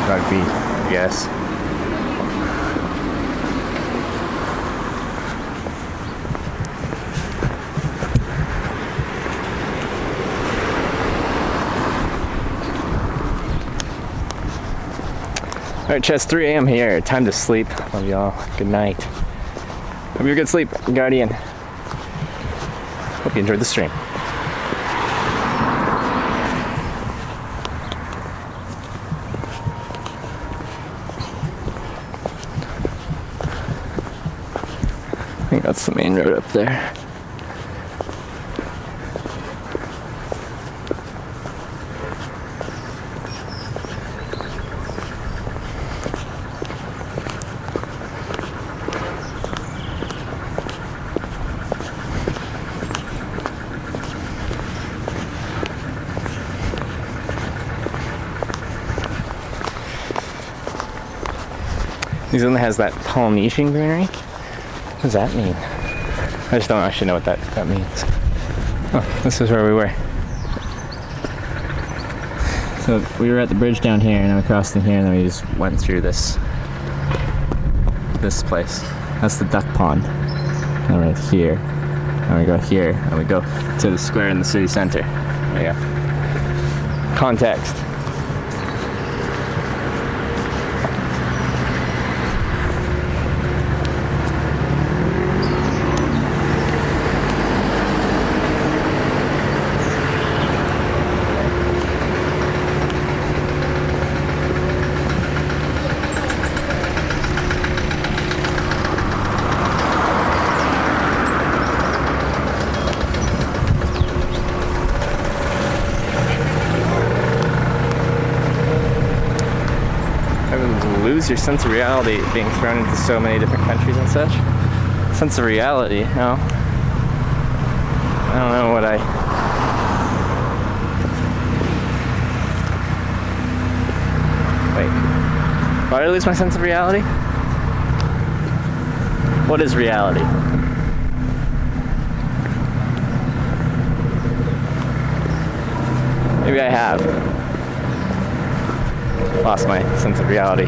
rugby, I guess. Alright, Chess, 3 a.m. here. Time to sleep. Love y'all. Good night. Hope you have a good sleep, Guardian. Hope you enjoyed the stream. I think that's the main road up there. New Zealand has that Polynesian greenery. What does that mean? I just don't actually know what that means. Oh, this is where we were. So we were at the bridge down here, and then we crossed in here, and then we just went through this place. That's the duck pond. And right here. And we go here, and we go to the square in the city center. There you go. Context. Lose your sense of reality being thrown into so many different countries and such. Sense of reality, no. I don't know what Wait. Why did I lose my sense of reality? What is reality? Maybe I have lost my sense of reality.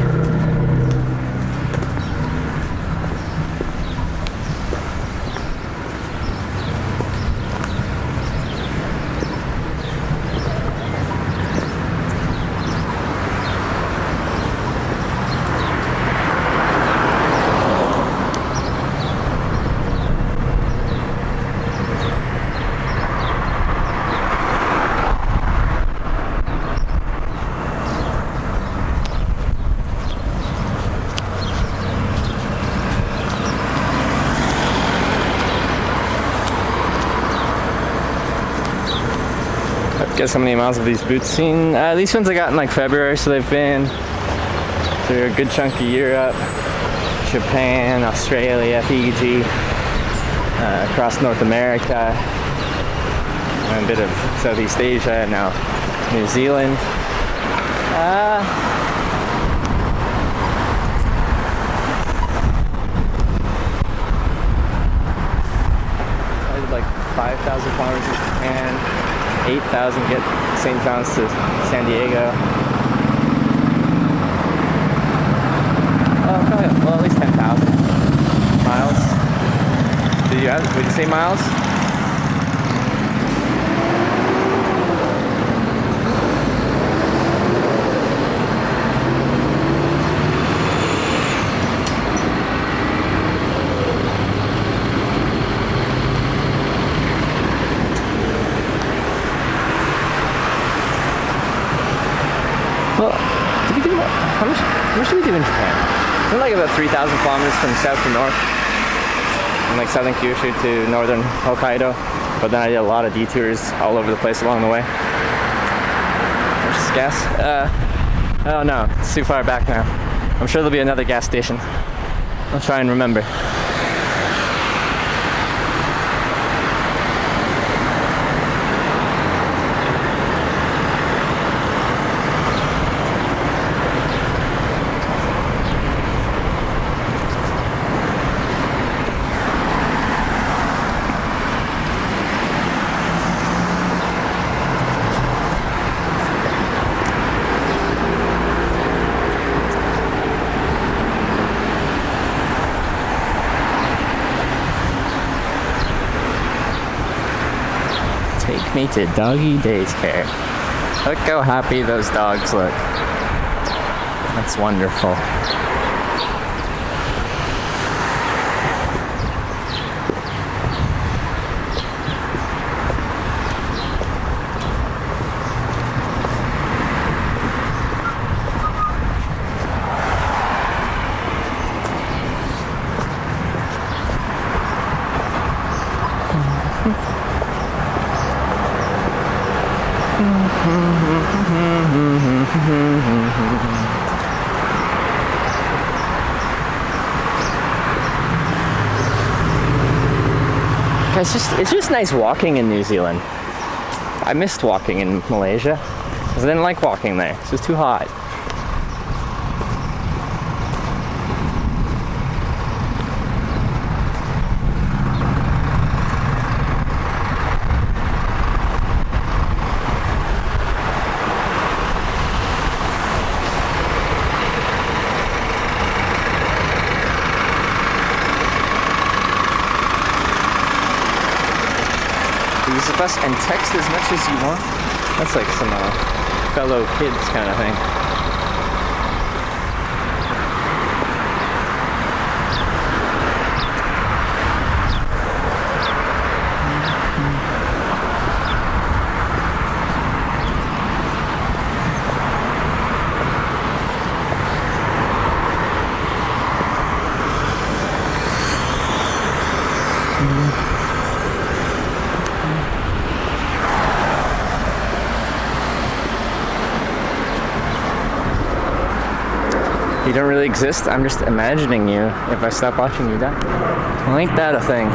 Guess how many miles have these boots seen? These ones I got in like February, so they've been through a good chunk of Europe, Japan, Australia, Fiji, across North America, and a bit of Southeast Asia, and now New Zealand. I did like 5,000 kilometers in Japan. 8,000 get St. John's to San Diego. Probably, well, at least 10,000 miles. Would you say miles? Well, how much did we do in Japan? We're like about 3,000 kilometers from south to north, from like southern Kyushu to northern Hokkaido. But then I did a lot of detours all over the place along the way. Just gas. Oh no, it's too far back now. I'm sure there'll be another gas station. I'll try and remember. me to doggy daycare. Look how happy those dogs look. That's wonderful. It's just nice walking in New Zealand. I missed walking in Malaysia because I didn't like walking there. It's just too hot. Use the bus and text as much as you want. That's like some fellow kids kind of thing. You don't really exist. I'm just imagining you if I stop watching you die. Well, ain't that a thing?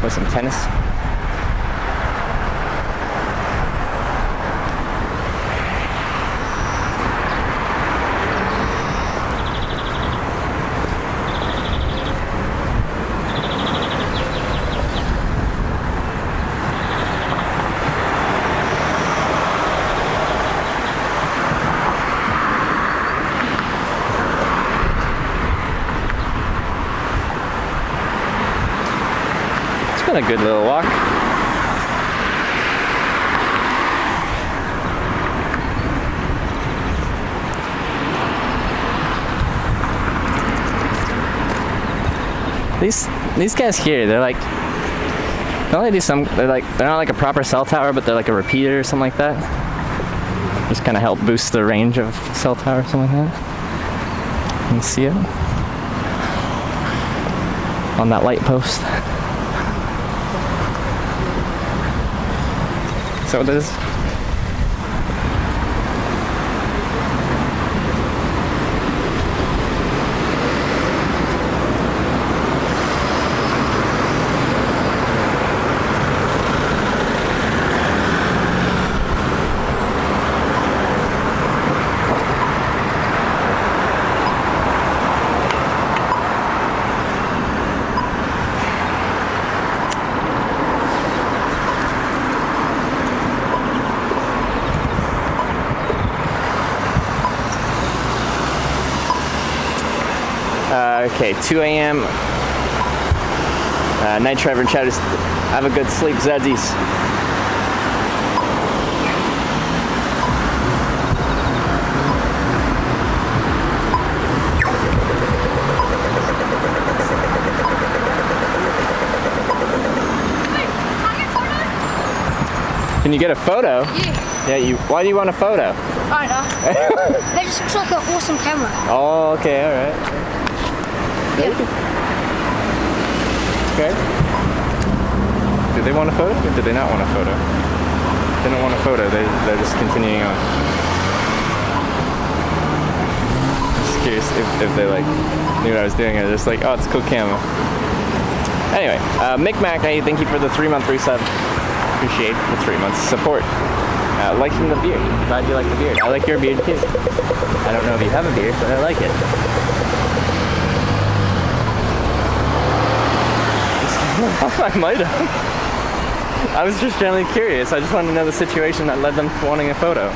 Play some tennis. A good little walk. These guys here, they're like, don't they do some? They're not like a proper cell tower, but they're like a repeater or something like that. Just kind of help boost the range of cell tower or something like that. You see it on that light post. So it is. Okay, 2 a.m. Night driver and chat. Have a good sleep, Zedsies. Can you get a photo? Yeah. Yeah. Why do you want a photo? I don't know. They just looks like an awesome camera. Oh, okay, all right. Yeah. Okay. Do they want a photo or do they not want a photo? They don't want a photo, they're just continuing on. Just curious if they like knew what I was doing or just like, oh, it's a cool camera. Anyway, Mick Mac, thank you for the 3-month resub. Appreciate the 3 months support. Liking the beard. Glad you like the beard. I like your beard too. I don't know if you have a beard, but I like it. I might have. I was just generally curious. I just wanted to know the situation that led them to wanting a photo.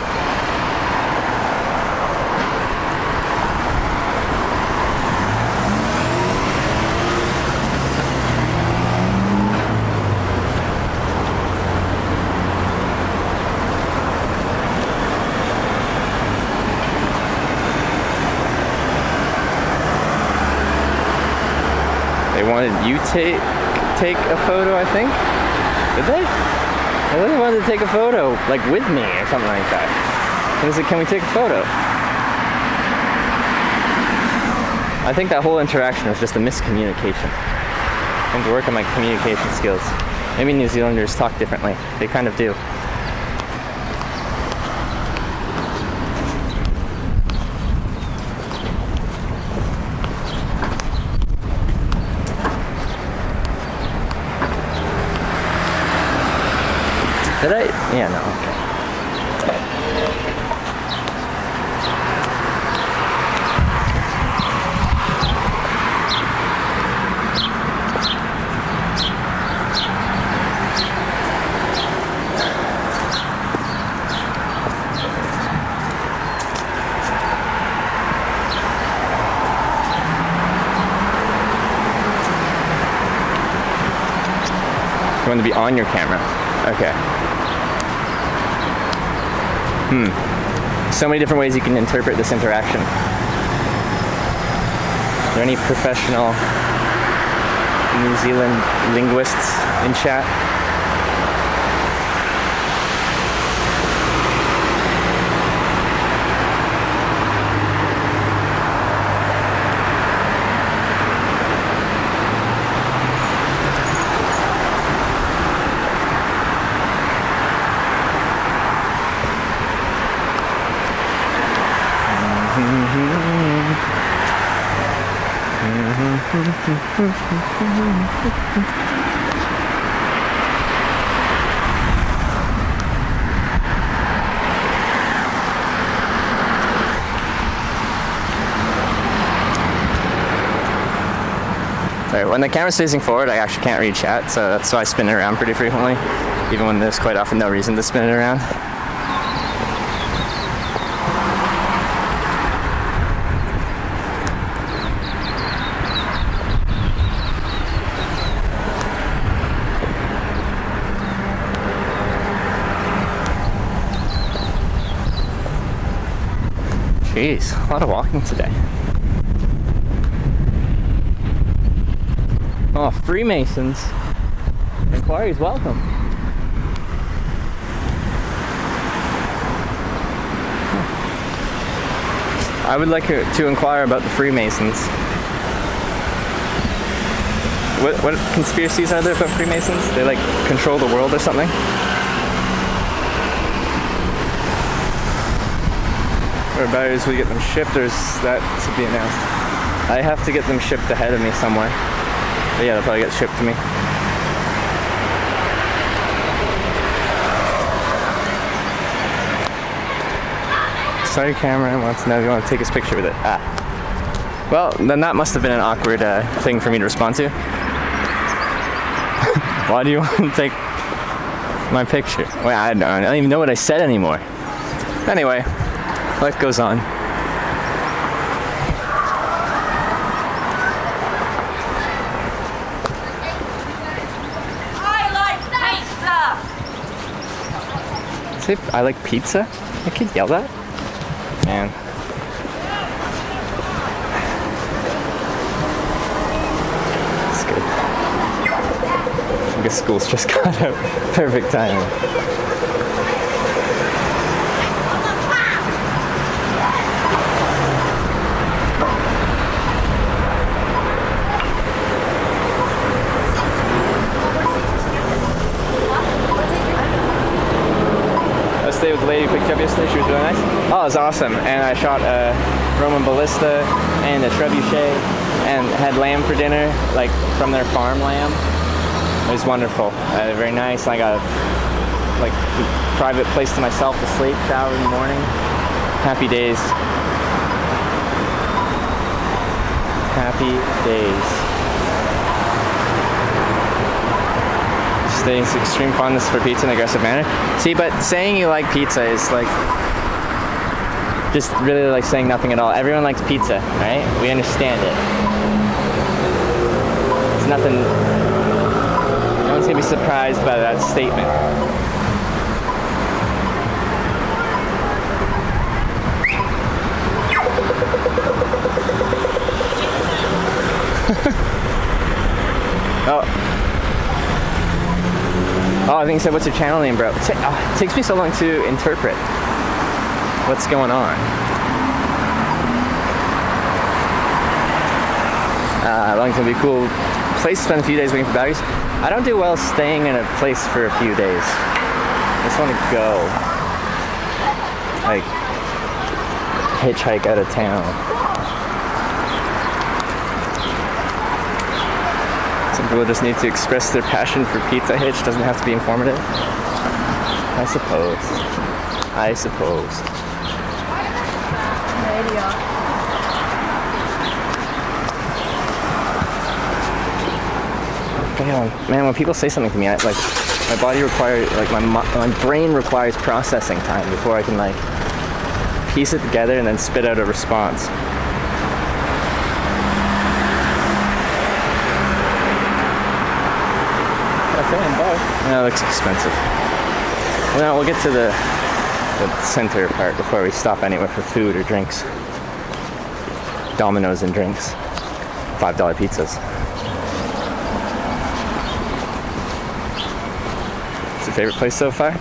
They wanted you take a photo, I think. Did they? I think they wanted to take a photo, like with me or something like that. And I said, can we take a photo? I think that whole interaction was just a miscommunication. I need to work on my communication skills. Maybe New Zealanders talk differently. They kind of do. Did I? Yeah, no, okay. You want to be on your camera? Okay. So many different ways you can interpret this interaction. Are there any professional New Zealand linguists in chat? Sorry, when the camera's facing forward, I actually can't read chat, so that's why I spin it around pretty frequently, even when there's quite often no reason to spin it around. Jeez, a lot of walking today. Oh, Freemasons. Inquiries welcome. I would like to inquire about the Freemasons. What conspiracies are there about Freemasons? They like control the world or something? Or batteries, will you get them shipped, or is that to be announced? I have to get them shipped ahead of me somewhere. But yeah, they'll probably get shipped to me. Sorry, camera wants to know if you want to take his picture with it. Ah. Well, then that must have been an awkward thing for me to respond to. Why do you want to take my picture? Wait, I don't even know what I said anymore. Anyway, life goes on. I like pizza? I could yell that? Man. It's good. I guess school's just got out. Perfect timing. Stayed with the lady who picked you up yesterday. She was really nice. Oh, it was awesome. And I shot a Roman ballista and a trebuchet and had lamb for dinner, like from their farm lamb. It was wonderful. Very nice. I got like a private place to myself to sleep, shower in the morning. Happy days. Happy days. Saying extreme fondness for pizza in an aggressive manner. See, but saying you like pizza is like just really like saying nothing at all. Everyone likes pizza, right? We understand it. It's nothing. No one's gonna be surprised by that statement. Oh, I think he said, "What's your channel name, bro?" It takes me so long to interpret what's going on. Long's gonna be a cool place to spend a few days waiting for batteries. I don't do well staying in a place for a few days. I just want to go, like, hitchhike out of town. Some people just need to express their passion for pizza. Hitch doesn't have to be informative. I suppose. Man, when people say something to me, my body requires, like my brain requires processing time before I can like piece it together and then spit out a response. Yeah, it looks expensive. Well, we'll get to the center part before we stop anywhere for food or drinks. Domino's and drinks. $5 pizzas. What's your favorite place so far?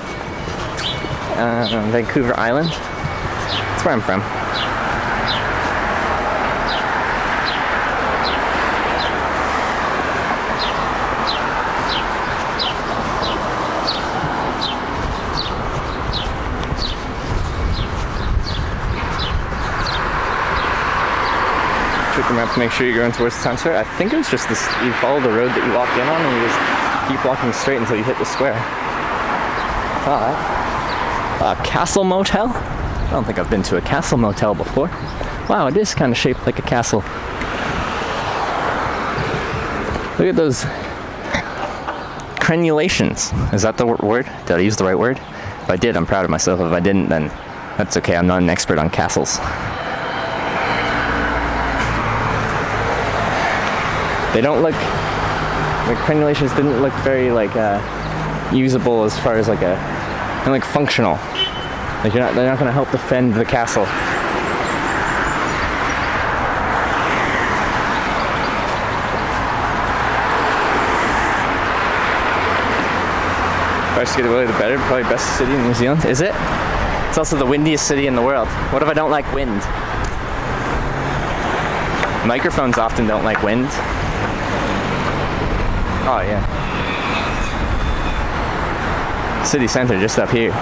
Vancouver Island. That's where I'm from. Check the map to make sure you're going towards the town square. I think it was just this, you follow the road that you walked in on and you just keep walking straight until you hit the square. Castle Motel? I don't think I've been to a castle motel before. Wow, it is kind of shaped like a castle. Look at those crenulations. Is that the word? Did I use the right word? If I did, I'm proud of myself. If I didn't, then that's okay. I'm not an expert on castles. They don't look, the crenulations didn't look very like usable as far as like and like functional. Like they're not going to help defend the castle. First to get away, the better. Probably best city in New Zealand. Is it? It's also the windiest city in the world. What if I don't like wind? Microphones often don't like wind. Oh yeah. City center just up here.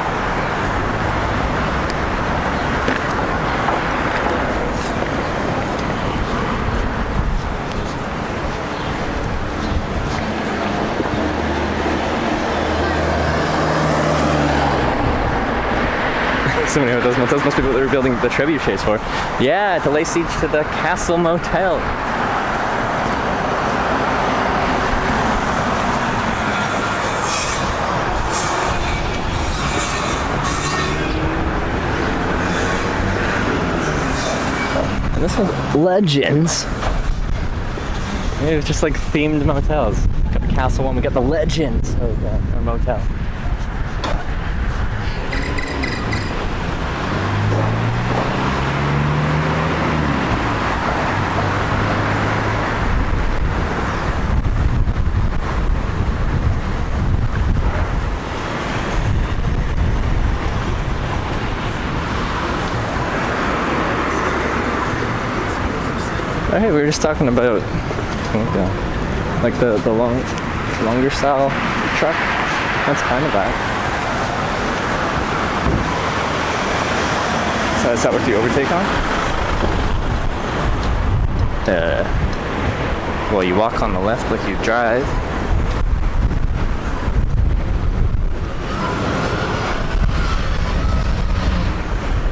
So many hotels. Motels must be what they were building the trebuchets for. Yeah, to lay siege to the Castle Motel. And this one's Legends. Maybe it's just like themed motels. We got the castle one, we got the Legends hotel or motel. Oh, hey, we were just talking about like the longer style truck. That's kind of that. So is that what you overtake on? Well, you walk on the left like you drive.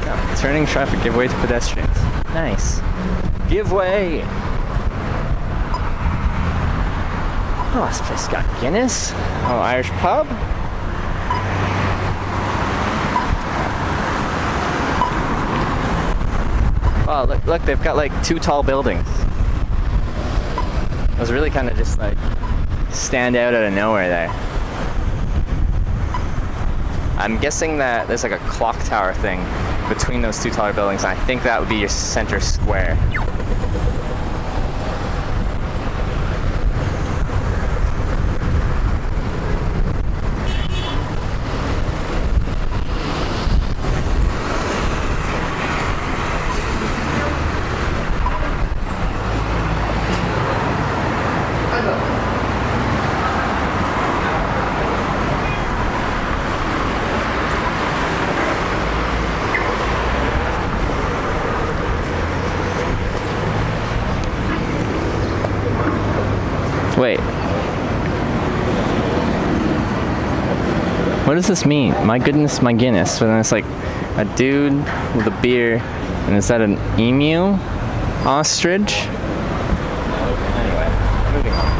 Yeah, turning traffic, give way to pedestrians. Nice. Give way! Oh, this place got Guinness. Oh, Irish pub. Oh, look, they've got like 2 tall buildings. It was really kind of just like stand out of nowhere there. I'm guessing that there's like a clock tower thing between those 2 taller buildings, and I think that would be your center square. Wait. What does this mean? My goodness, my Guinness. So then it's like a dude with a beer, and is that an emu? Ostrich? Anyway, moving on.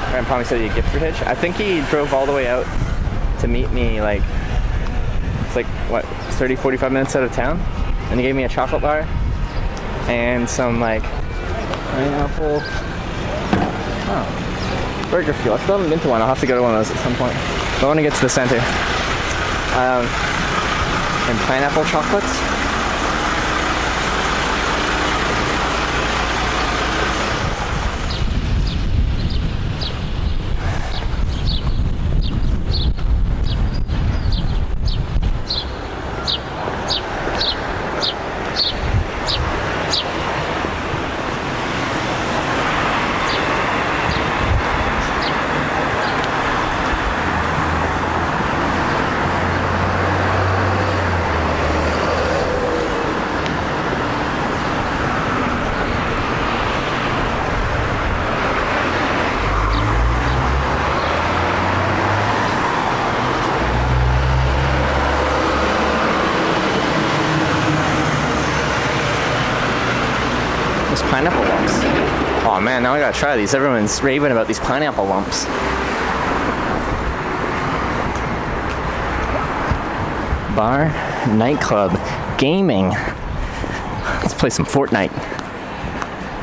Grandpa promised me a gift for Hitch. I think he drove all the way out to meet me, like, it's like, what, 30, 45 minutes out of town? And he gave me a chocolate bar and some, like, pineapple. Oh, burger fuel. I still haven't been to one. I'll have to go to one of those at some point. But I want to get to the center. And pineapple chocolates. Pineapple lumps. Oh man, now I gotta try these. Everyone's raving about these pineapple lumps. Bar, nightclub, gaming. Let's play some Fortnite.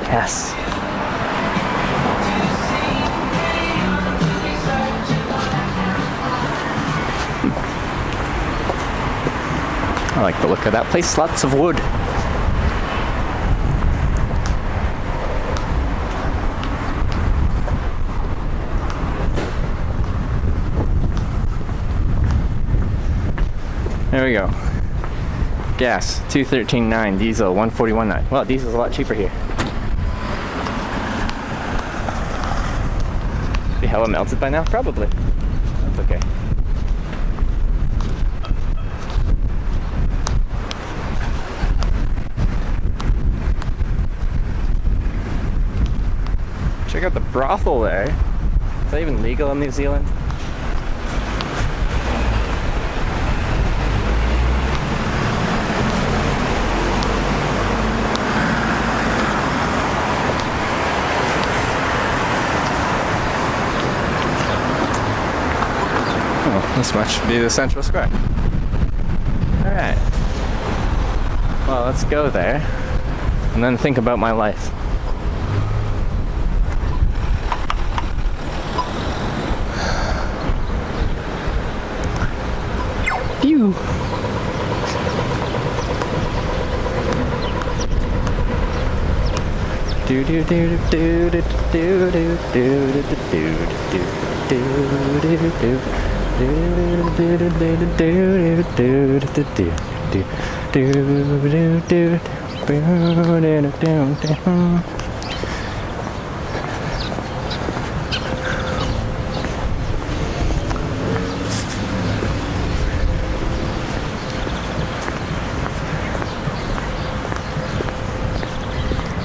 Yes. I like the look of that place. Lots of wood. There we go. Gas, 213.9. Diesel, 141.9. Well, diesel's a lot cheaper here. Be hella melted by now? Probably. That's okay. Check out the brothel there. Is that even legal in New Zealand? This must be the central square. Alright. Well, let's go there and then think about my life. Phew. Do do do do do do do do do do do do.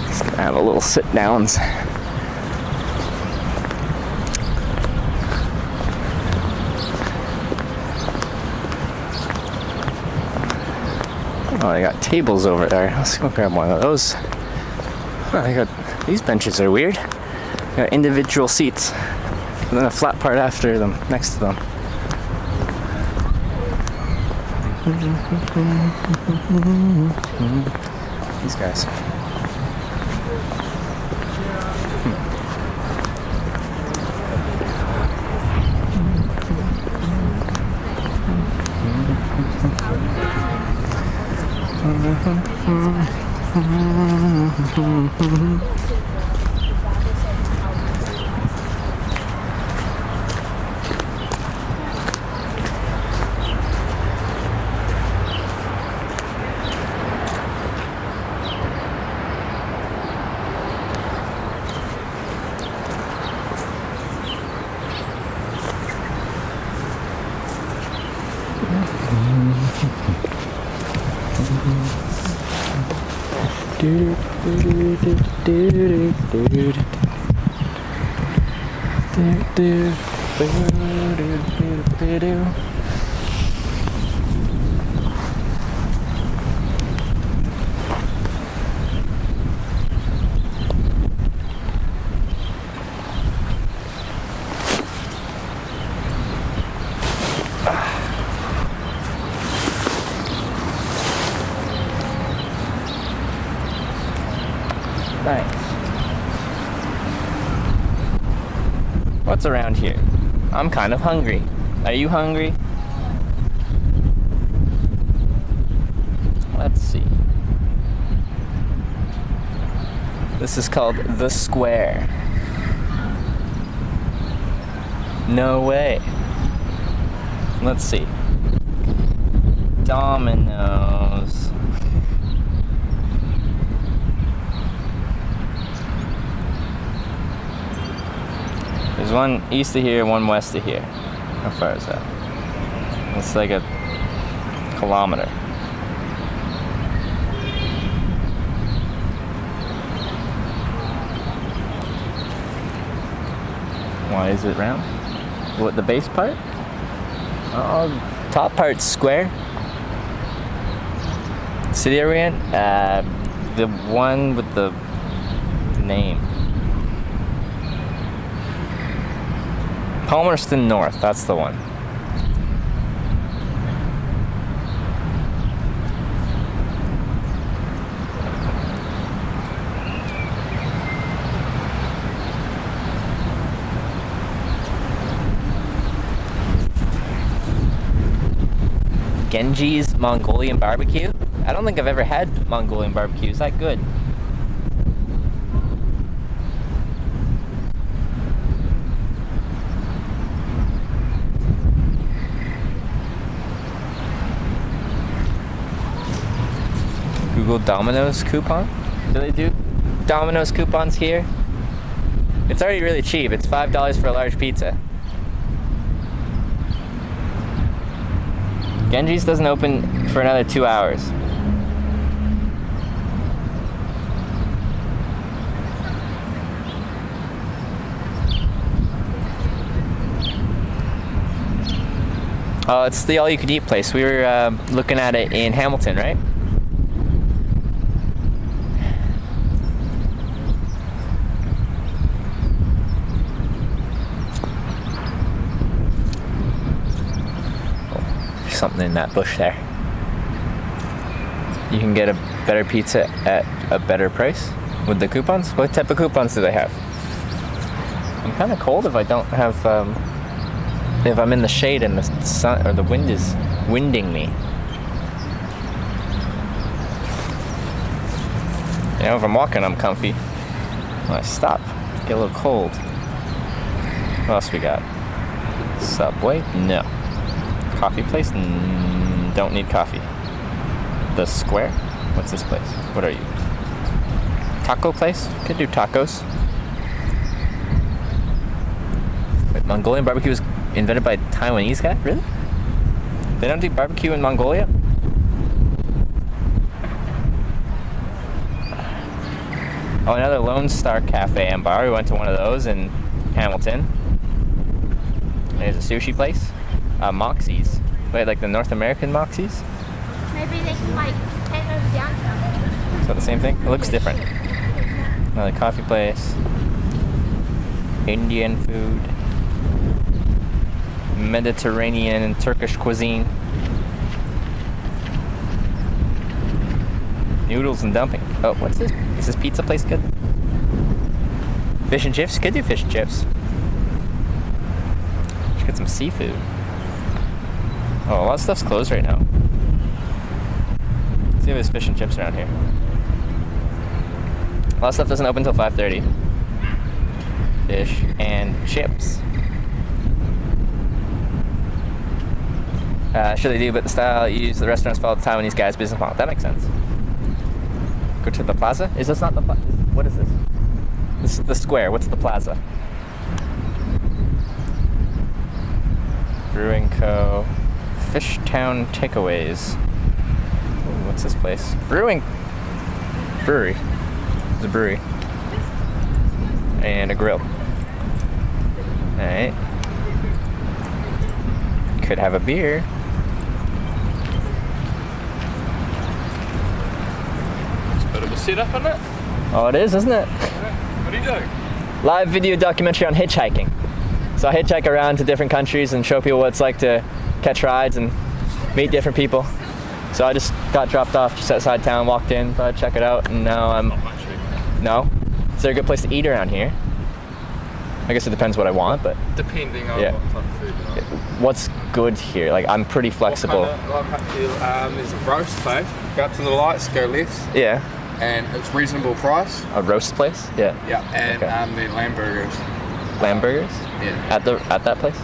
Just gonna have a little sit downs. Oh, they got tables over there. Let's go grab one of those. Oh, they got these benches are weird. They got individual seats, and then a flat part after them, next to them. These guys. Nice. What's around here? I'm kind of hungry. Are you hungry? Let's see. This is called The Square. No way. Let's see. Domino's. There's one east of here, one west of here. How far is that? It's like a kilometer. Why is it round? What, the base part? Oh, top part's square. City are we in? The one with the name. Palmerston North, that's the one. Genji's Mongolian barbecue? I don't think I've ever had Mongolian barbecue. Is that good? Google Domino's coupon? Do they do Domino's coupons here? It's already really cheap. It's $5 for a large pizza. Genji's doesn't open for another 2 hours. Oh, it's the all-you-can-eat place. We were looking at it in Hamilton, right? Something in that bush there. You can get a better pizza at a better price with the coupons. What type of coupons do they have? I'm kind of cold if I don't have if I'm in the shade and the sun or the wind is winding me. You know, if I'm walking I'm comfy. When I stop, get a little cold. What else we got? Subway? No. Coffee place? Don't need coffee. The Square? What's this place? What are you? Taco place? Could do tacos. Wait, Mongolian barbecue was invented by a Taiwanese guy? Really? They don't do barbecue in Mongolia? Oh, another Lone Star Cafe and Bar. We went to one of those in Hamilton. There's a sushi place. Moxie's. Wait, like the North American Moxie's? Maybe they can like pay don't know the answer. Is that the same thing? It looks different. Another coffee place. Indian food. Mediterranean and Turkish cuisine. Noodles and dumpling. Oh, what's this? Is this pizza place good? Fish and chips? Could do fish and chips. Should get some seafood. Oh, a lot of stuff's closed right now. Let's see if there's fish and chips around here. A lot of stuff doesn't open until 5:30. Fish and chips. Sure they do, but the style you use the restaurants follow the Taiwanese guy's business model. That makes sense. Go to the plaza? Is this not the plaza? What is this? This is the square. What's the plaza? Brewing Co. Fishtown Takeaways. Ooh, what's this place? Brewery. There's a brewery. And a grill. Alright. Could have a beer. Bit of a setup on it. Oh, it is, isn't it? What are you doing? Live video documentary on hitchhiking. So I hitchhike around to different countries and show people what it's like to catch rides and meet different people. So I just got dropped off just outside town, walked in, thought I'd check it out, and now I'm... Not much. No? Is there a good place to eat around here? I guess it depends what I want, but... Depending on Yeah. what type of food you like. What's good here? Like, I'm pretty flexible. Like up here, there's a roast place. Go up to the lights, go left, Yeah. and it's reasonable price. A roast place? Yeah. Yeah, and Okay. then lamb burgers. Lamb burgers? Yeah. At that place?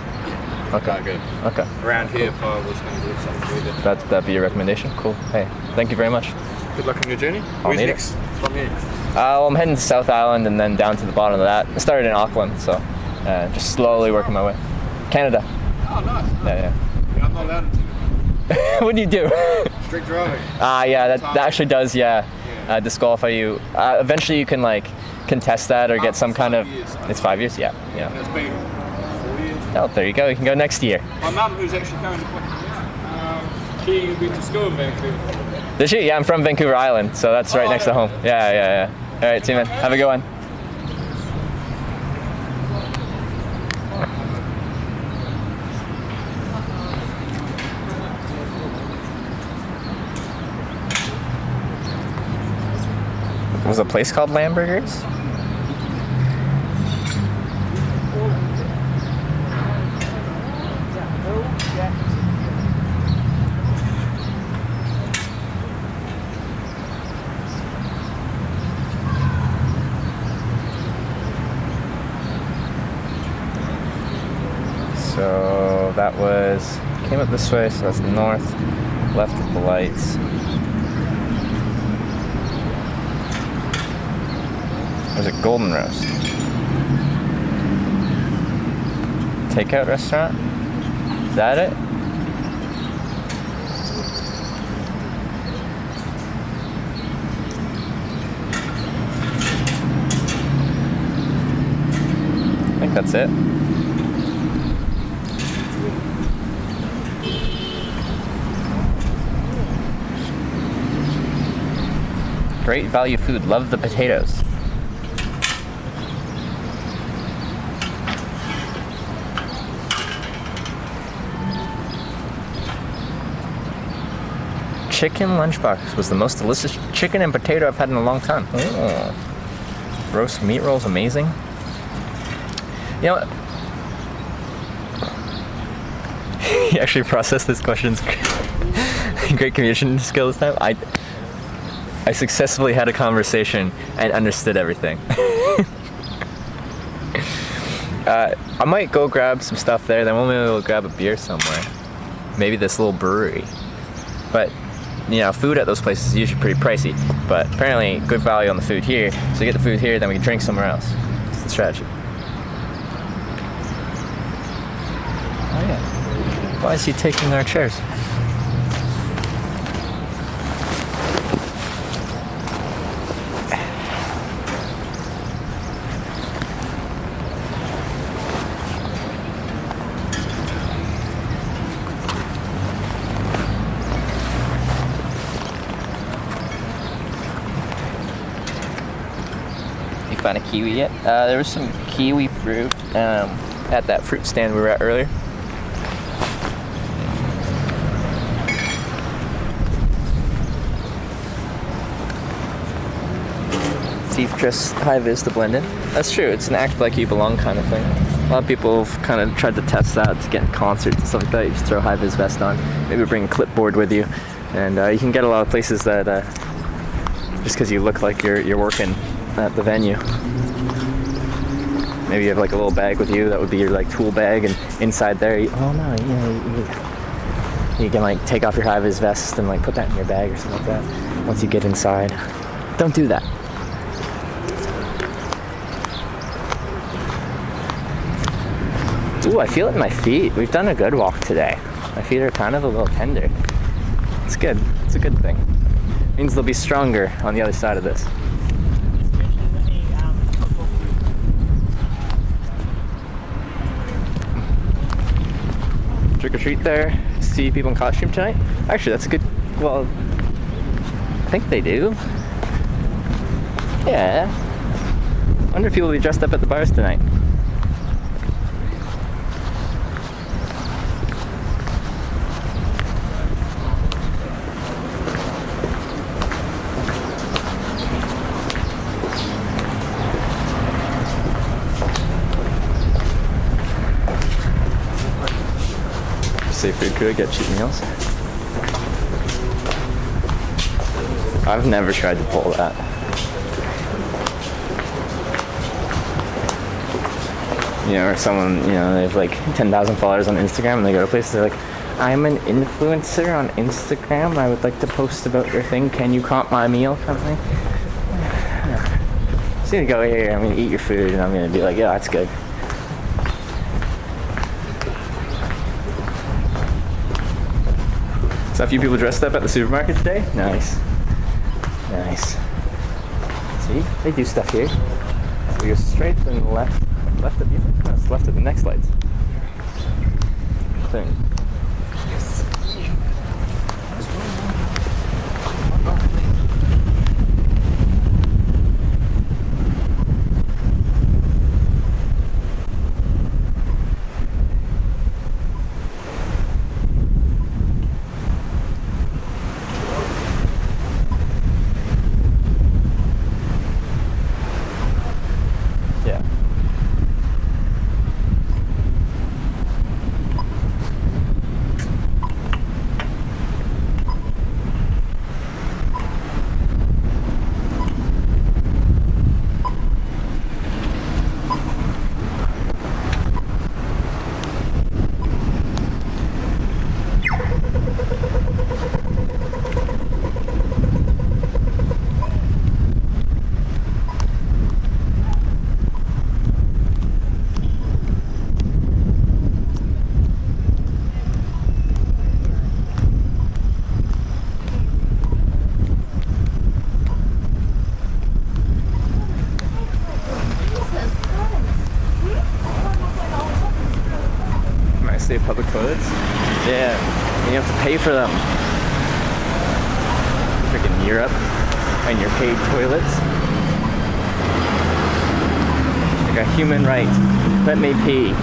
Okay. Quite good. Okay. Around here, if I was going to do something with it. That'd be your recommendation? Cool. Hey, thank you very much. Good luck on your journey. I'll Where's need it. next from here? Well, I'm heading to South Island and then down to the bottom of that. I started in Auckland, so just slowly working my way. Canada. Oh, nice. Yeah, Yeah, I'm not allowed to. yeah. What do you do? Strict driving. Yeah, that actually does, disqualify you. Eventually you can like contest that or get some kind of... 5 years. It's 5 years? Yeah. And it's been 4 years. Oh, there you go. You can go next year. My mum, who's actually going to pick me up, she went to school in Vancouver. Did she? Yeah, I'm from Vancouver Island, so that's right next to home. Yeah. All right, see you, man. Have a good one. Was a place called Lamb Burgers? So that was, came up this way, so that's north, left of the lights. There's a Golden Roast. Takeout restaurant? Is that it? I think that's it. Great value food. Love the potatoes. Chicken lunchbox was the most delicious chicken and potato I've had in a long time. Oh. Roast meat rolls, amazing. You know what? He actually processed this question's great communication skill this time. I successfully had a conversation and understood everything. I might go grab some stuff there, then we'll maybe we'll grab a beer somewhere. Maybe this little brewery. But, you know, food at those places is usually pretty pricey. But apparently good value on the food here. So we get the food here, then we can drink somewhere else. That's the strategy. Oh yeah. Why is he taking our chairs? find a kiwi yet. There was some kiwi fruit at that fruit stand we were at earlier. Teeth just high vis to blend in. That's true. It's an act like you belong kind of thing. A lot of people have kind of tried to test that to get in concerts and stuff like that. You just throw a high vis vest on. Maybe bring a clipboard with you, and you can get a lot of places that just because you look like you're working at the venue. Maybe you have like a little bag with you that would be your like tool bag, and inside there, you can like take off your high vis vest and like put that in your bag or something like that. Once you get inside, don't do that. Ooh, I feel it in my feet. We've done a good walk today. My feet are kind of a little tender. It's good. It's a good thing. It means they'll be stronger on the other side of this. Trick or treat there. See people in costume tonight. Actually, that's a good. Well, I think they do. Yeah. I wonder if people will be dressed up at the bars tonight. Safe food could get cheap meals. I've never tried to pull that. You know, or someone, you know, they have like 10,000 followers on Instagram and they go to places, they're like, I'm an influencer on Instagram. I would like to post about your thing. Can you comp my meal? Kind of thing. Just gonna go here, I'm gonna eat your food, and I'm gonna be like, yeah, that's good. So a few people dressed up at the supermarket today. Nice. Nice. See, they do stuff here. So we go straight and left of you. No, it's left of the next lights. Thing. Public toilets? Yeah, and you have to pay for them. Freaking Europe and your paid toilets. Like a human right. Let me pee.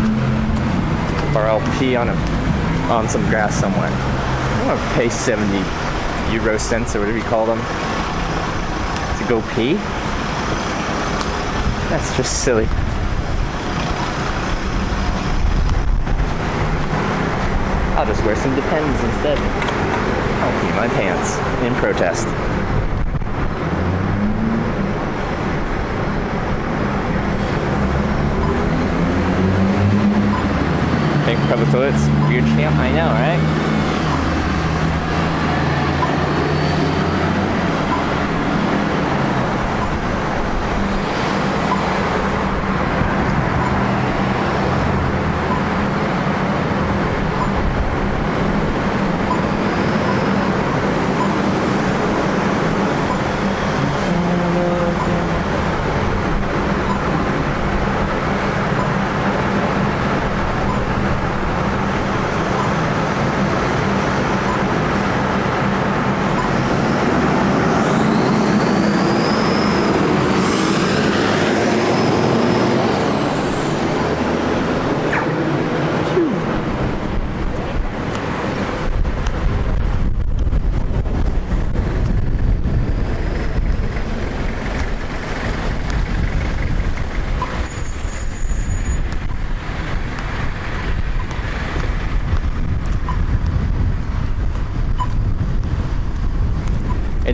Or I'll pee on some grass somewhere. I don't want to pay 70 euro cents or whatever you call them to go pee. That's just silly. I'll just wear some Depends instead. I'll pee my pants in protest. Paying for public toilets? Weird champ, I know, right?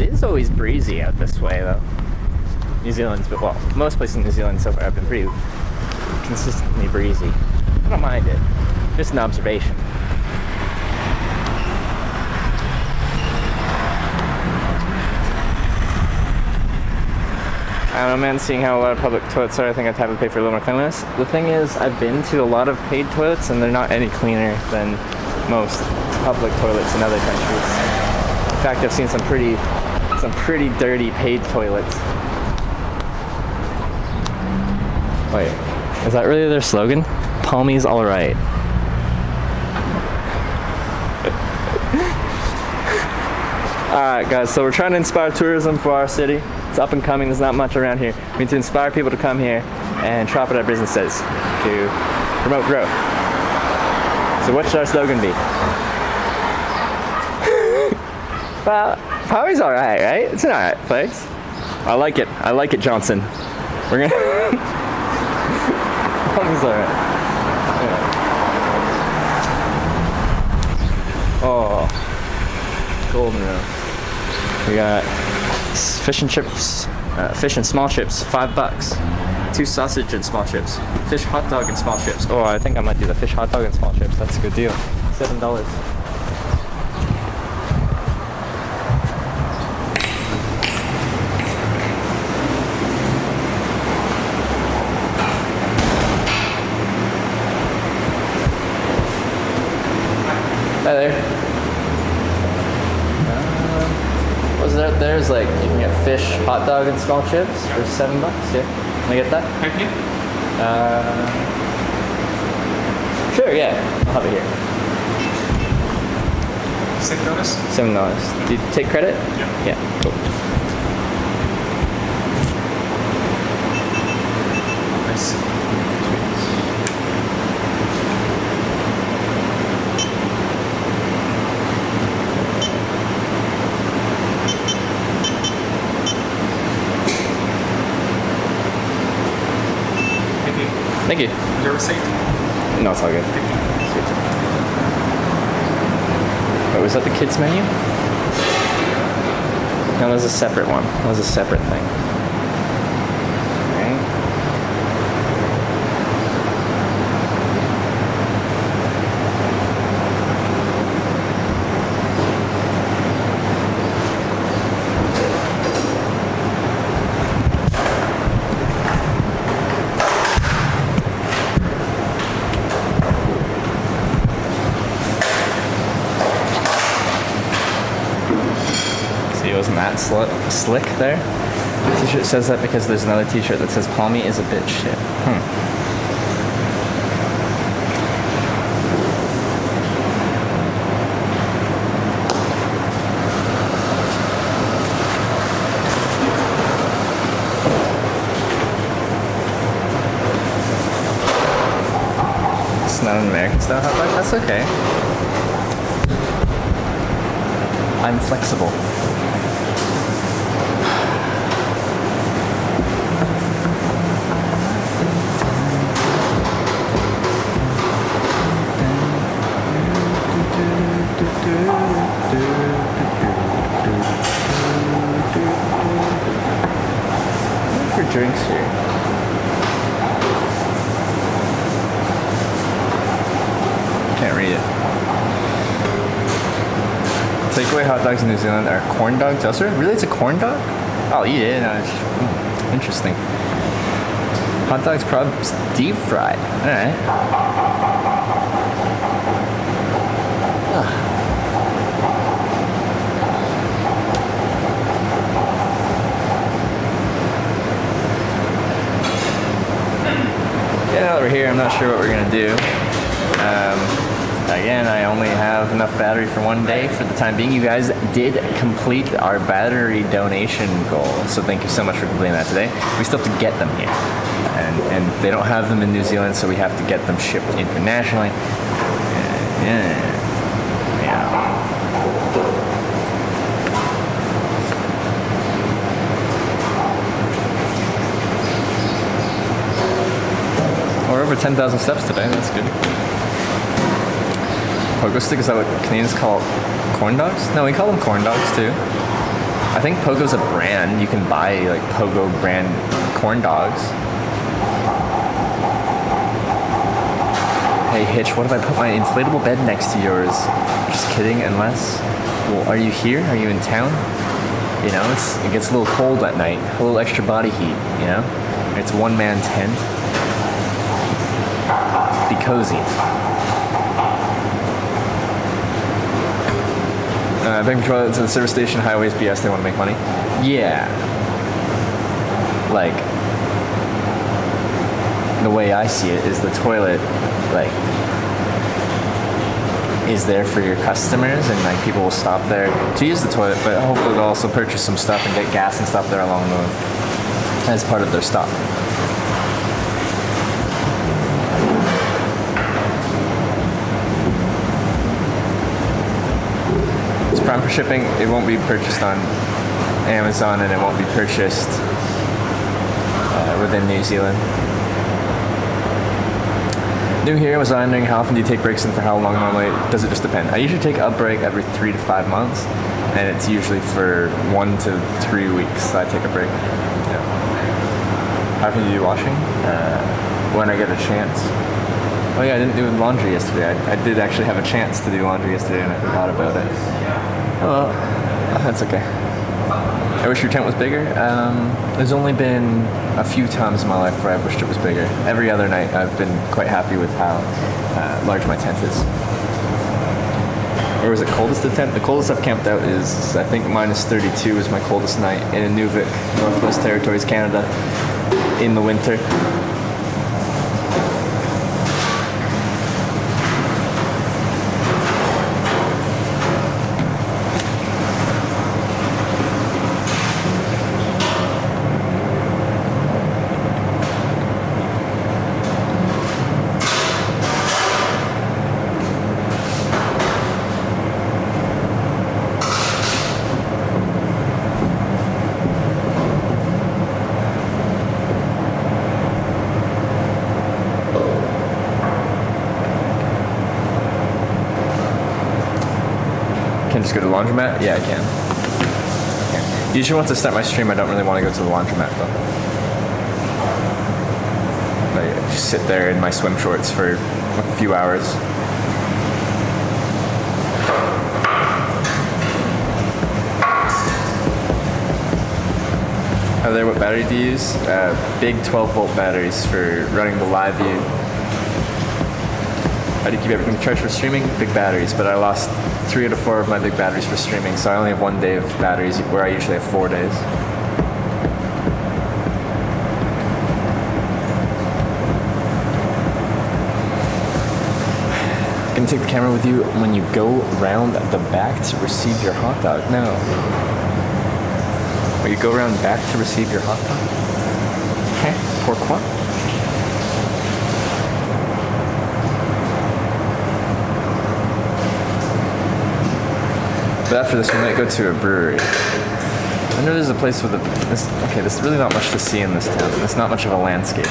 It is always breezy out this way, though. New Zealand's, but well, most places in New Zealand so far have been pretty consistently breezy. I don't mind it. Just an observation. I don't know, man, seeing how a lot of public toilets are, I think I'd have to pay for a little more cleanliness. The thing is, I've been to a lot of paid toilets and they're not any cleaner than most public toilets in other countries. In fact, I've seen some pretty dirty paid toilets. Wait, is that really their slogan? Palmy's alright. Alright guys, so we're trying to inspire tourism for our city. It's up and coming, there's not much around here. We need to inspire people to come here and try out our businesses to promote growth. So what should our slogan be? Well, Palmy's alright, right? It's an alright place. I like it, Johnson. We're gonna... Palmy's alright. Yeah. Oh, golden row. We got fish and chips, fish and small chips, $5. 2 sausage and small chips. Fish hot dog and small chips. Oh, I think I might do the fish hot dog and small chips. That's a good deal. $7. Hi there. Was there? There's like you can get fish, hot dog, and small chips for $7. Yeah, can I get that? Okay. Sure. Yeah, I'll have it here. $7. $7. Do you take credit? Yeah. Yeah. Cool. Nice. Thank you. Your receipt? No, it's all good. Wait, was that the kids menu? No, that was a separate one. That was a separate thing. Okay. Wasn't that slick there? The t-shirt says that because there's another t-shirt that says Palmy is a bitch shit. It's not an American style hot dog? That's okay. I'm flexible. For drinks here. Can't read it. Takeaway hot dogs in New Zealand are corn dogs elsewhere? Really? It's a corn dog? Oh, yeah. No, interesting. Hot dogs probably deep fried. Alright. Yeah, now that we're here, I'm not sure what we're gonna do. Again, I only have enough battery for one day for the time being. You guys did complete our battery donation goal, so thank you so much for completing that today. We still have to get them here, and they don't have them in New Zealand, so we have to get them shipped internationally. Yeah. We're over 10,000 steps today, that's good. Pogo stick, is that what Canadians call corn dogs? No, we call them corn dogs too. I think Pogo's a brand. You can buy like Pogo brand corn dogs. Hey Hitch, what if I put my inflatable bed next to yours? Just kidding, unless... Well, are you here? Are you in town? You know, it gets a little cold at night. A little extra body heat, you know? It's a one-man tent. Be cozy. Bank patrol to the service station, highways, BS, they want to make money. Yeah. Like, the way I see it is the toilet, like, is there for your customers, and like people will stop there to use the toilet, but hopefully they'll also purchase some stuff and get gas and stuff there along the way as part of their stop. It's prime for shipping. It won't be purchased on Amazon, and it won't be purchased within New Zealand. New here, was wondering how often do you take breaks and for how long normally? Does it just depend? I usually take a break every 3 to 5 months, and it's usually for 1 to 3 weeks that I take a break. Yeah. How often do you do washing? When I get a chance. Oh yeah, I didn't do laundry yesterday. I did actually have a chance to do laundry yesterday, and I forgot about it. Oh well, that's okay. I wish your tent was bigger. There's only been a few times in my life where I wished it was bigger. Every other night I've been quite happy with how large my tent is. Where was it coldest the tent? The coldest I've camped out is, I think, minus 32 is my coldest night in Inuvik, Northwest Territories, Canada, in the winter. Just go to the laundromat? Yeah, I can. Usually once I start my stream, I don't really want to go to the laundromat though. I just sit there in my swim shorts for a few hours. There, what battery do you use? Big 12-volt batteries for running the live view. How do you keep everything charged for streaming? Big batteries, but I lost 3 out of 4 of my big batteries for streaming, so I only have 1 day of batteries where I usually have 4 days. Gonna take the camera with you when you go around the back to receive your hot dog? No. Will you go around back to receive your hot dog? Okay, pourquoi? But after this, we might go to a brewery. I know there's a place with there's really not much to see in this town. There's not much of a landscape.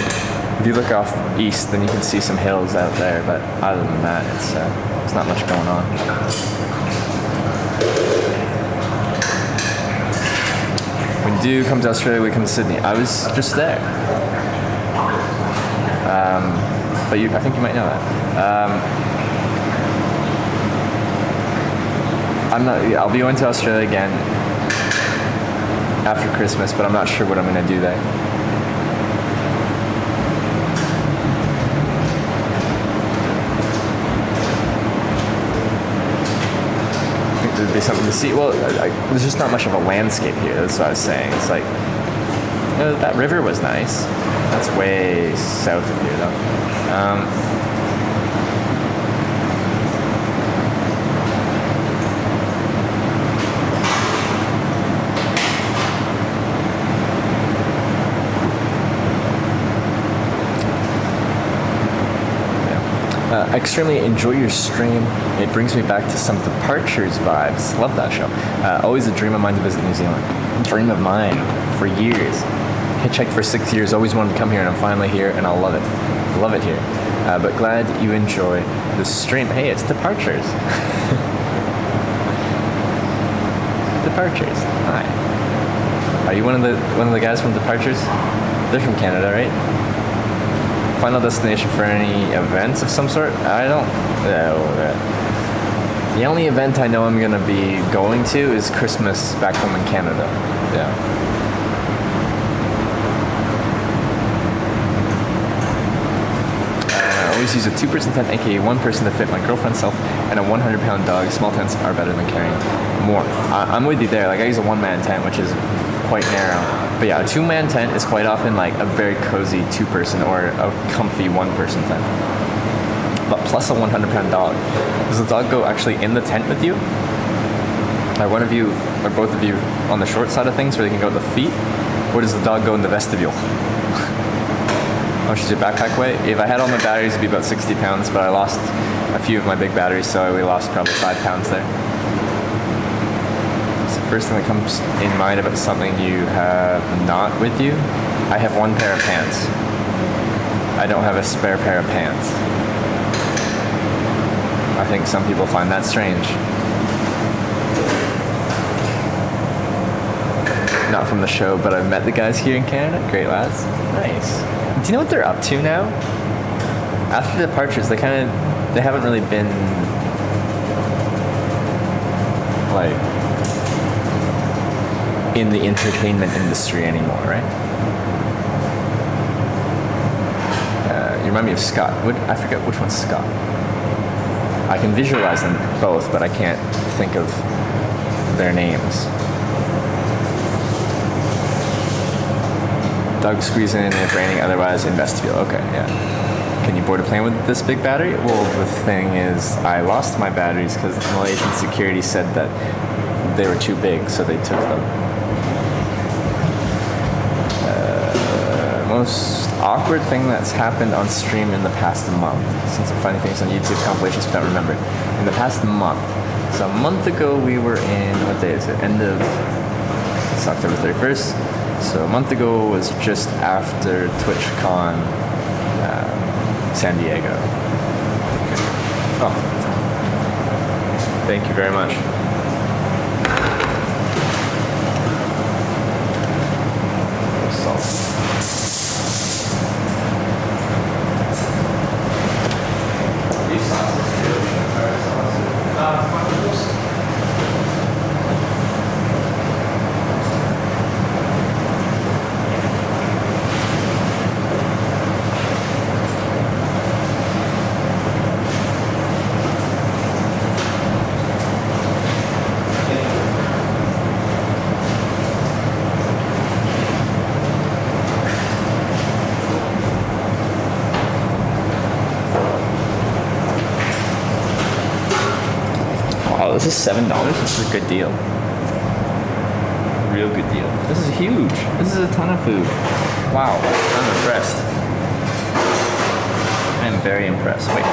If you look off east, then you can see some hills out there, but other than that, it's not much going on. When you do come to Australia, we come to Sydney. I was just there. But I think you might know that. I'll be going to Australia again after Christmas, but I'm not sure what I'm going to do there. I think there'd be something to see. Well, there's just not much of a landscape here. That's what I was saying. It's like, that river was nice. That's way south of here, though. I extremely enjoy your stream. It brings me back to some Departures vibes. Love that show. Always a dream of mine to visit New Zealand. Dream of mine for years. Hitchhiked for 6 years, always wanted to come here, and I'm finally here, and I'll love it. Love it here. But glad you enjoy the stream. Hey, it's Departures. Departures. Hi. Are you one of the guys from Departures? They're from Canada, right? Final destination for any events of some sort? I don't know. The only event I know I'm gonna be going to is Christmas back home in Canada. Yeah. I always use a 2-person tent, aka 1 person to fit my girlfriend's self, and a 100-pound dog. Small tents are better than carrying more. I'm with you there. Like I use a 1-man tent, which is quite narrow. But yeah, a 2-man tent is quite often like a very cozy 2-person or a comfy 1-person tent. But plus a 100-pound dog. Does the dog go actually in the tent with you? Are one of you or both of you on the short side of things where they can go at the feet? Or does the dog go in the vestibule? How much does your backpack weigh? If I had all my batteries, it'd be about 60 pounds, but I lost a few of my big batteries, so we lost probably 5 pounds there. It's the first thing that comes in mind about something you have not with you. I have 1 pair of pants. I don't have a spare pair of pants. I think some people find that strange. Not from the show, but I've met the guys here in Canada. Great lads. Nice. Do you know what they're up to now? After Departures, they haven't really been like in the entertainment industry anymore, right? You remind me of Scott. I forget which one's Scott. I can visualize them both, but I can't think of their names. Doug squeeze in if raining, otherwise in vestibule. Okay, yeah. Can you board a plane with this big battery? Well, the thing is, I lost my batteries because the Malaysian security said that they were too big, so they took them. Most awkward thing that's happened on stream in the past month. Since I'm finding things on YouTube compilations, but don't remember. In the past month. So a month ago we were in, what day is it? It's October 31st. So a month ago was just after TwitchCon San Diego. Okay. Oh. Thank you very much. Salt. This is $7. This is a good deal. Real good deal. This is huge. This is a ton of food. Wow. I'm impressed. I'm very impressed. Wait.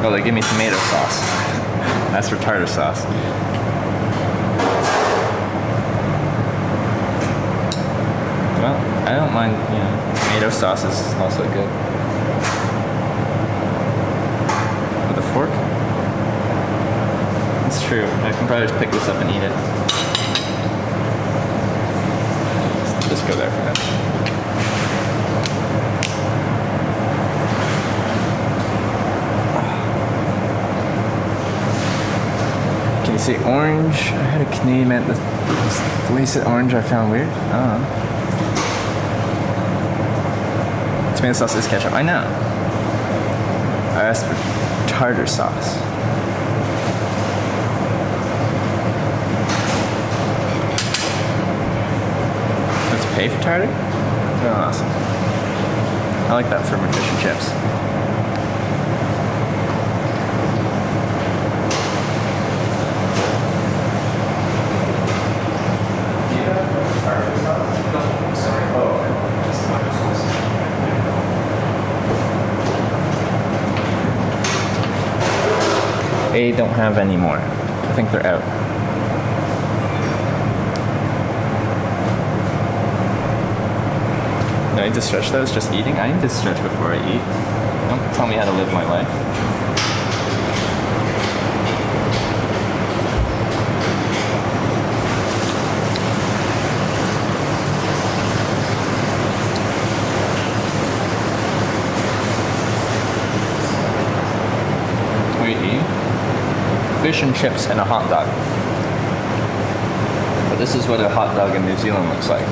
Oh, they give me tomato sauce. That's for tartar sauce. Well, I don't mind, tomato sauce is also good. With a fork? It's true. I can probably just pick this up and eat it. Just go there for now. Can you see orange? I had a Canadian man. The way you said orange I found weird. I don't know. Tomato sauce is ketchup. I know. I asked for tartar sauce. Pay for tartar? Oh, awesome. I like that for nutrition chips. They don't have any more. I think they're out. Do I need to stretch those? Just eating? I need to stretch before I eat. Don't tell me how to live my life. fish and chips and a hot dog. But this is what a hot dog in New Zealand looks like.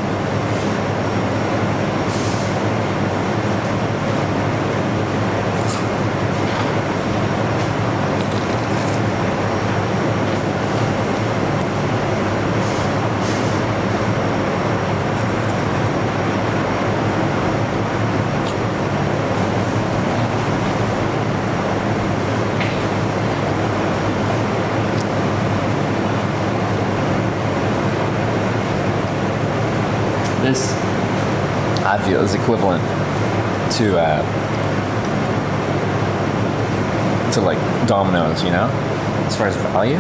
This, I feel, is equivalent to like Domino's, you know, as far as value.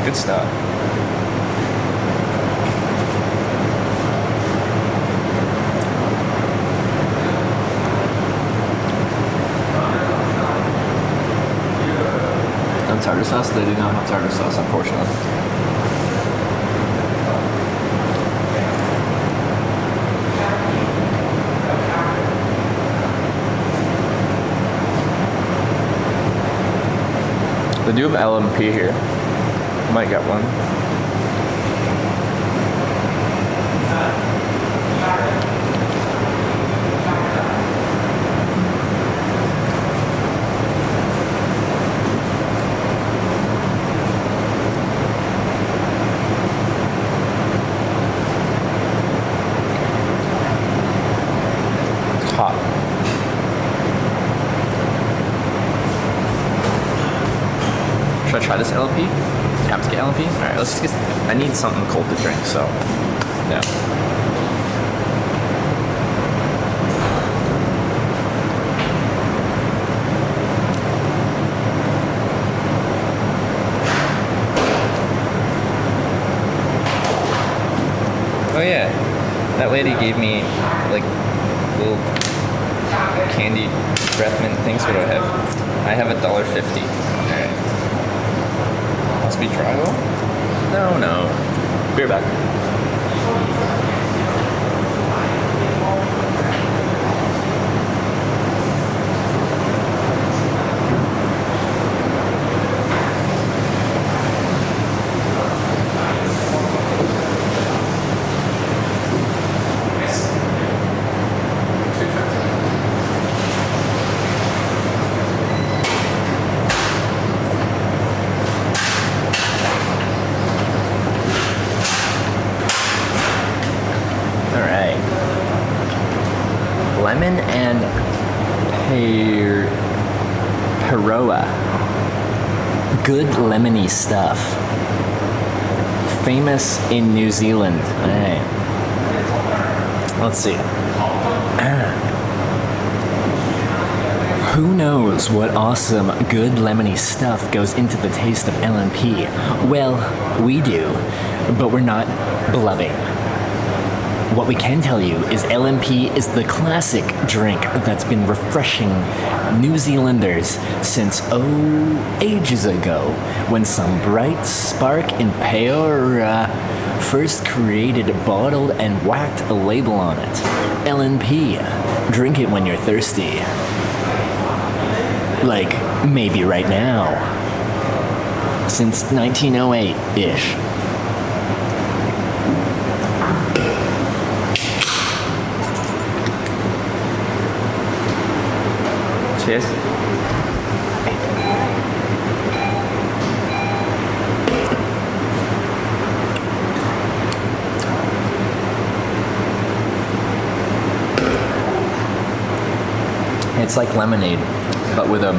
Good stuff. No tartar sauce. They do not have tartar sauce, unfortunately. They do have LMP here. Might get one. It's hot. Should I try this LLP? Have to get LLP? Alright, let's just get. I need something cold to drink, so. Yeah. Oh, yeah. That lady gave me, like, little candy breath mint things. What do I have? I have $1.50. Alright. Must be trial? No. Beer back. Lemon and Peroa. Good lemony stuff. Famous in New Zealand. Alright. Let's see. Who knows what awesome, good lemony stuff goes into the taste of LMP? Well, we do, but we're not blubbing. What we can tell you is LMP is the classic drink that's been refreshing New Zealanders since, ages ago, when some bright spark in Peoria first created, bottled, and whacked a label on it. LMP. Drink it when you're thirsty. Like, maybe right now. Since 1908-ish. Cheers. It's like lemonade, but with a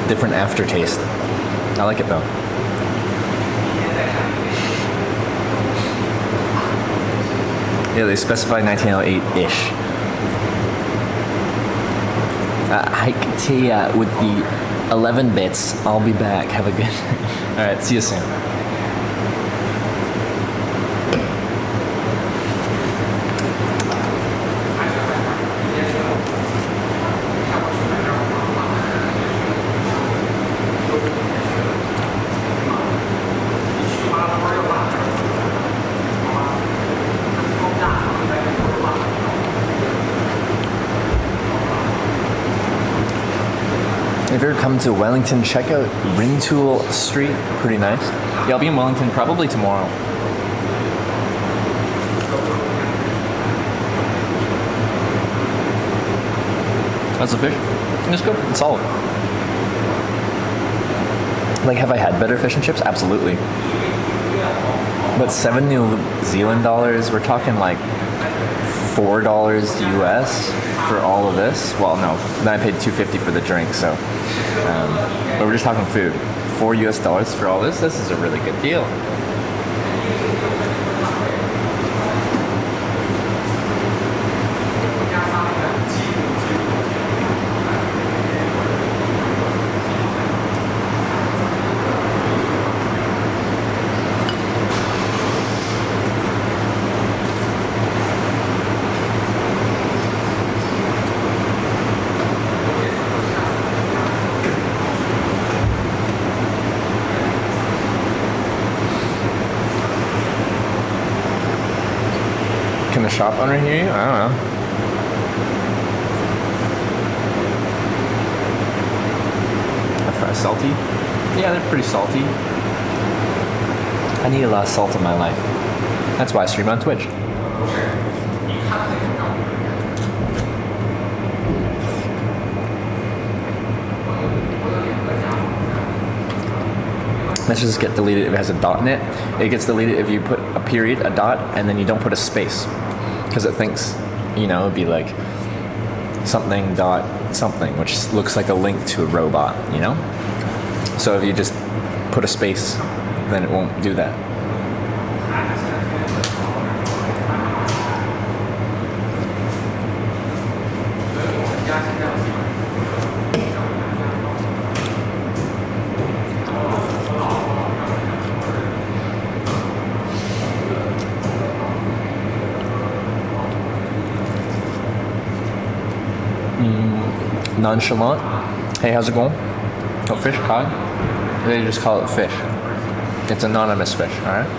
different aftertaste. I like it though. Yeah, they specify 1908-ish. Hike tea with the 11 bits. I'll be back. Have a good. All right. See you soon. If you ever come to Wellington, check out Rintoul Street. Pretty nice. Yeah, I'll be in Wellington probably tomorrow. How's the fish? It's good. It's solid. Like, have I had better fish and chips? Absolutely. But $7 New Zealand dollars, we're talking like $4 US for all of this. Well, no, then I paid $2.50 for the drink, so. But we're just talking food. $4 US for all this. This is a really good deal. Can the shop owner hear you? I don't know. Are fries salty? Yeah, they're pretty salty. I need a lot of salt in my life. That's why I stream on Twitch. Messages get deleted if it has a dot in it. It gets deleted if you put a period, a dot, and then you don't put a space. Because it thinks, you know, it'd be like something dot something, which looks like a link to a robot, you know? So if you just put a space, then it won't do that. Nonchalant. Hey, how's it going? Oh, fish cod? They just call it fish. It's anonymous fish, alright?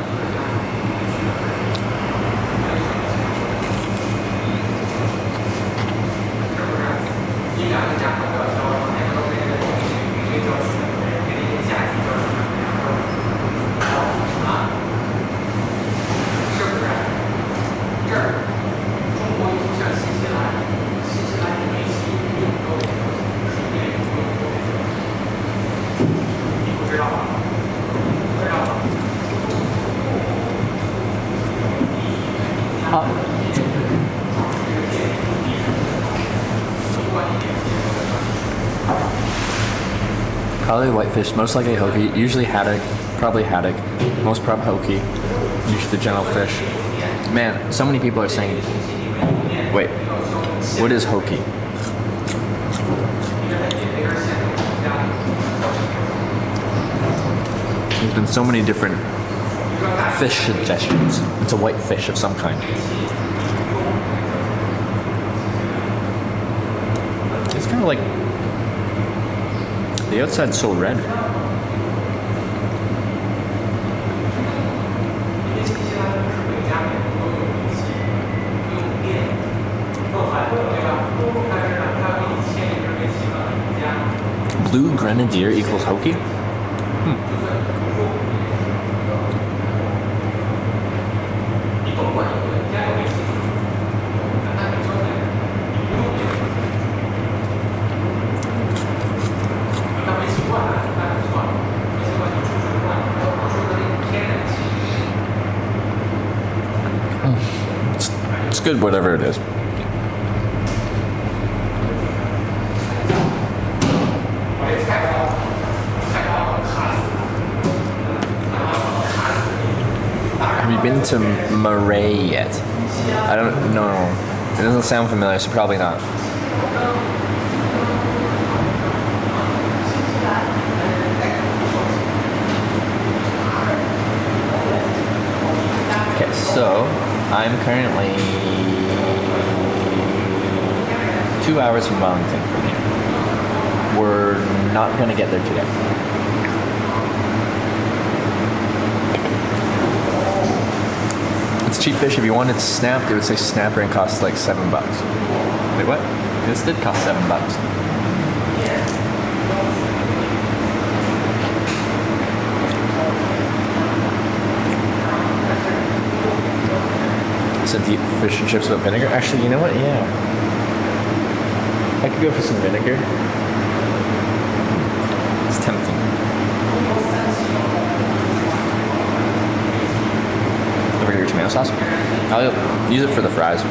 Probably whitefish, most likely hoki, usually haddock, probably haddock, most prob hoki, usually the general fish. Man, so many people are saying, wait, what is hoki? There's been so many different fish suggestions. It's a white fish of some kind. It's kind of like, the outside's so red. Blue grenadier equals hoki? It's good, whatever it is. Have you been to Murray yet? I don't know. It doesn't sound familiar, so probably not. Okay, so I'm currently 2 hours from Wellington from here. We're not going to get there today. It's cheap fish. If you wanted snapped, it would say snapper and cost like $7. Wait, what? This did cost $7. a deep fish and chips with vinegar. Actually, you know what? Yeah. I could go for some vinegar. It's tempting. Over here, tomato sauce. I'll use it for the fries.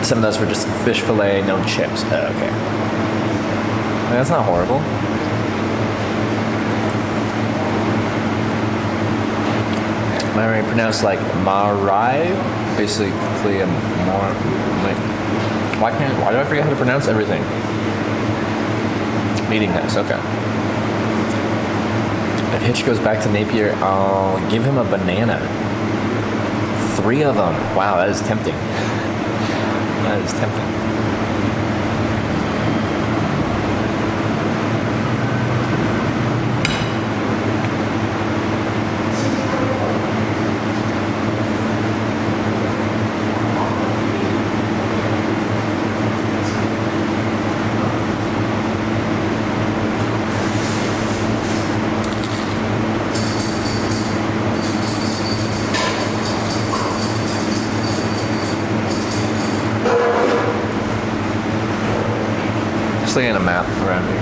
Some of those were just fish fillet, no chips. Oh, okay. That's not horrible. Am I pronounced like Marai? Basically a more like why do I forget how to pronounce everything? Meeting house, okay. If Hitch goes back to Napier, I'll give him a banana. 3 of them. Wow, that is tempting. That is tempting. Looking at a map around here.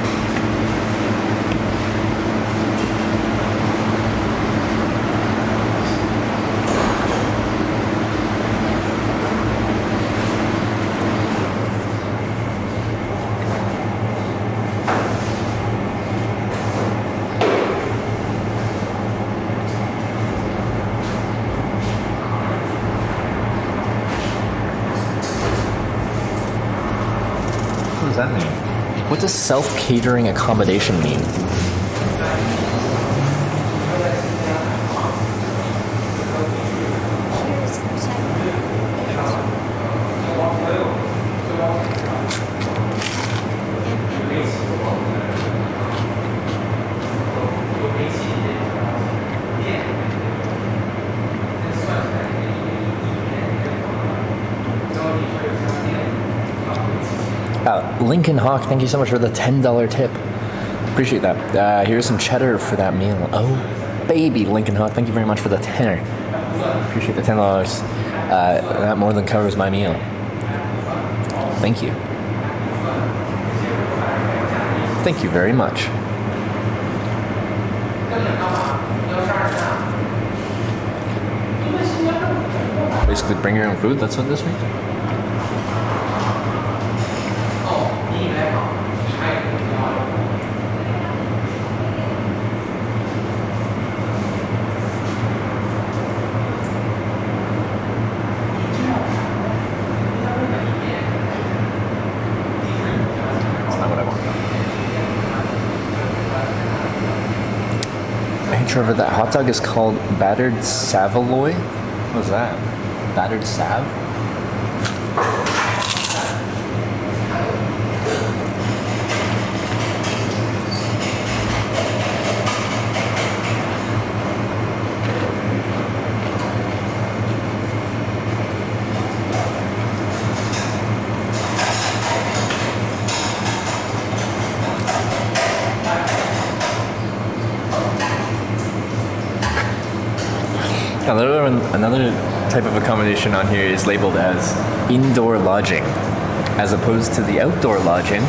What does that mean? What does self-catering accommodation mean? Lincoln Hawk, thank you so much for the $10 tip. Appreciate that. Here's some cheddar for that meal. Oh, baby, Lincoln Hawk, thank you very much for the tenner. Appreciate the $10. That more than covers my meal. Thank you. Thank you very much. Basically, bring your own food. That's what this means. Trevor, that hot dog is called battered saveloy? What's that? Battered sav? Another type of accommodation on here is labeled as indoor lodging, as opposed to the outdoor lodging.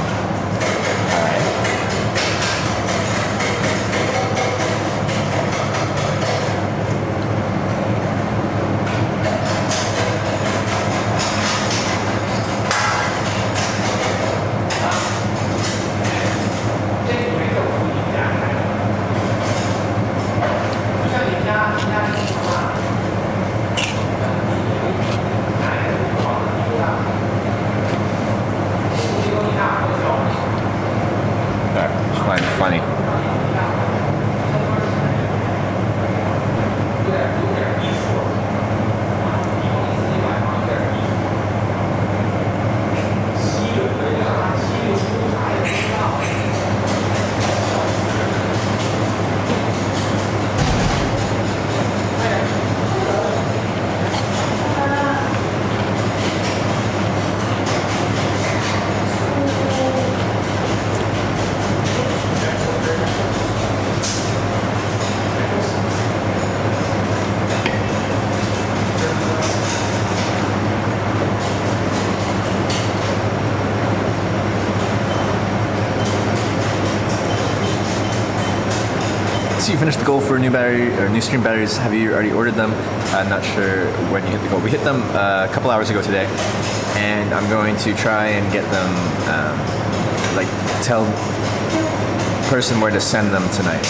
see you finished the goal for new battery or new stream batteries. Have you already ordered them? I'm not sure when you hit the goal. We hit them a couple hours ago today, and I'm going to try and get them, tell the person where to send them tonight.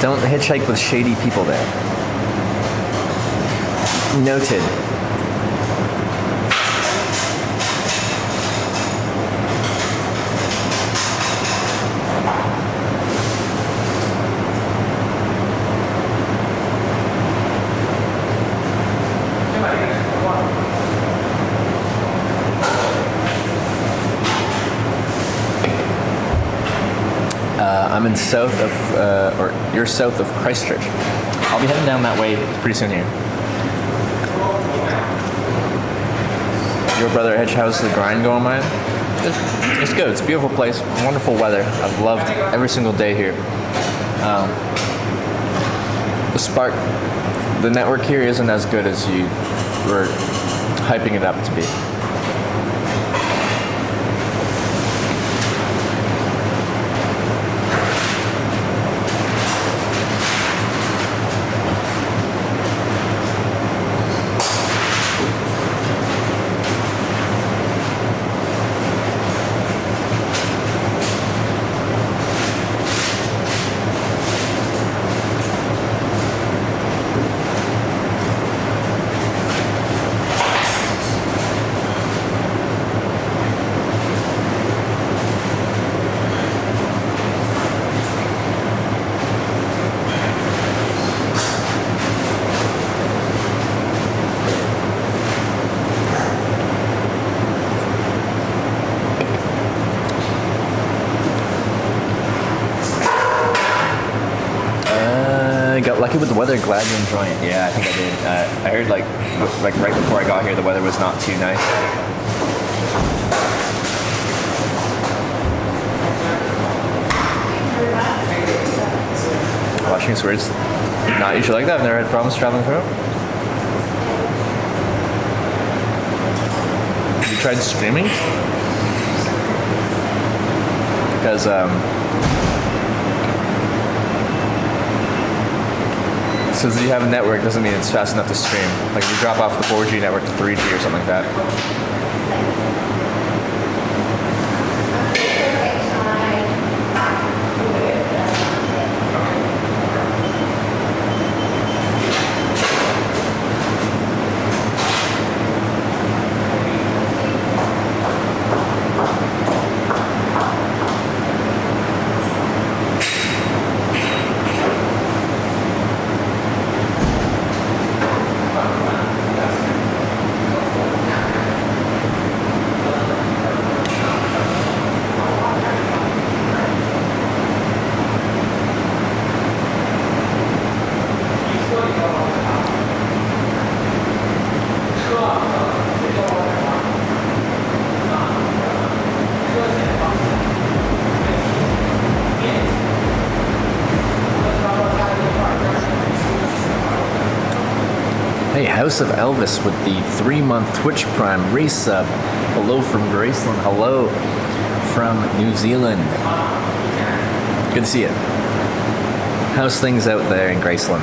Don't hitchhike with shady people there. Noted. I'm in south of, or you're south of Christchurch. I'll be heading down that way pretty soon here. Your brother Hedge, how's the grind going, man? It's good. It's a beautiful place. Wonderful weather. I've loved every single day here. The network here isn't as good as you were hyping it up to be. Got lucky with the weather. Glad you're enjoying it. Yeah, I think I did. I heard like right before I got here, the weather was not too nice. Watching this words, not usually like that. I've never had problems traveling through. Have you tried streaming? Because since you have a network doesn't mean it's fast enough to stream. Like if you drop off the 4G network to 3G or something like that. House of Elvis with the 3-month Twitch Prime resub. Hello from Graceland. Hello from New Zealand. Good to see you. How's things out there in Graceland?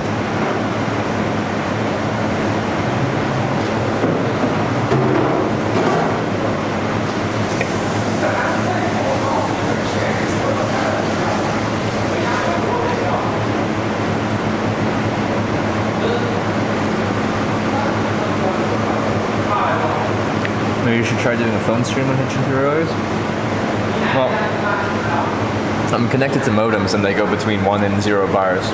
Maybe you should try doing a phone stream on Hitchin' Through Hours. Well, I'm connected to modems and they go between 1 and 0 bars.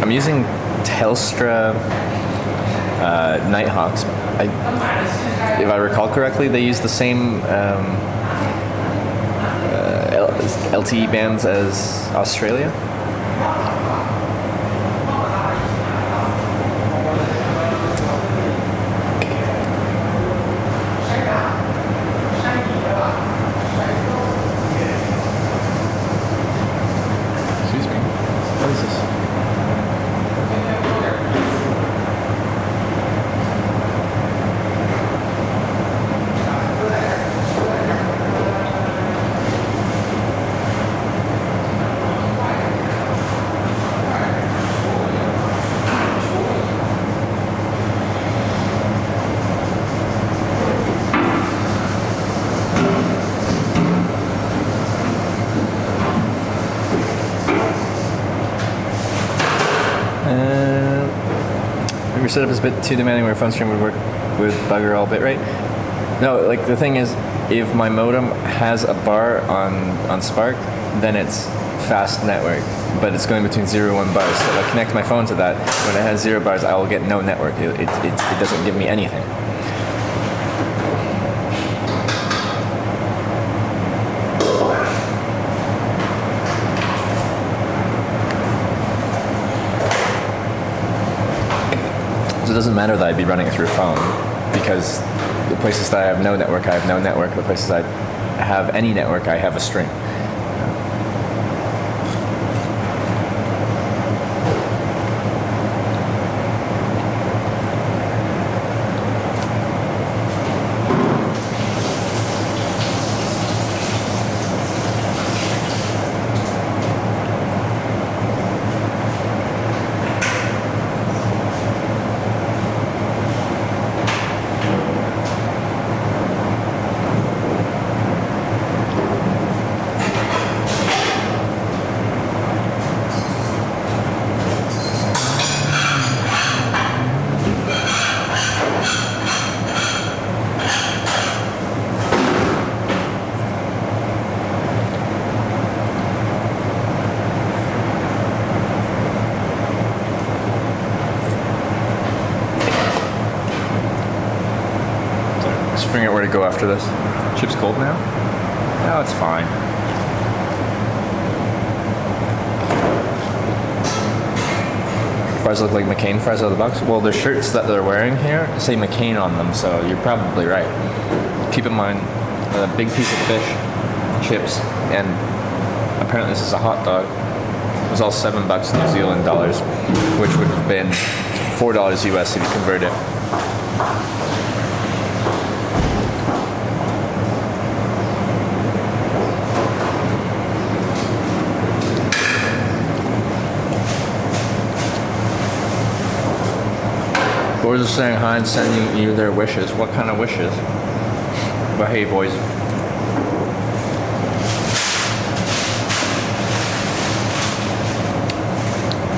I'm using Telstra Nighthawks. If I recall correctly, they use the same LTE bands as Australia. Excuse me. What is this? Your setup is a bit too demanding where a phone stream would work with bugger all bitrate. No, like the thing is, if my modem has a bar on Spark, then it's fast network, but it's going between 0 and 1 bars. So if I connect my phone to that, when it has 0 bars, I will get no network. It doesn't give me anything. So it doesn't matter that I'd be running it through phone, because the places that I have no network, I have no network. The places I have any network, I have a string. Just figuring out where to go after this. Chip's cold now? No, it's fine. Fries look like McCain fries out of the box. Well, the shirts that they're wearing here say McCain on them, so you're probably right. Keep in mind, a big piece of fish, chips, and apparently this is a hot dog. It was all $7 New Zealand dollars, which would have been $4 US if you convert it. Boys are saying hi and sending you their wishes. What kind of wishes? But hey, boys.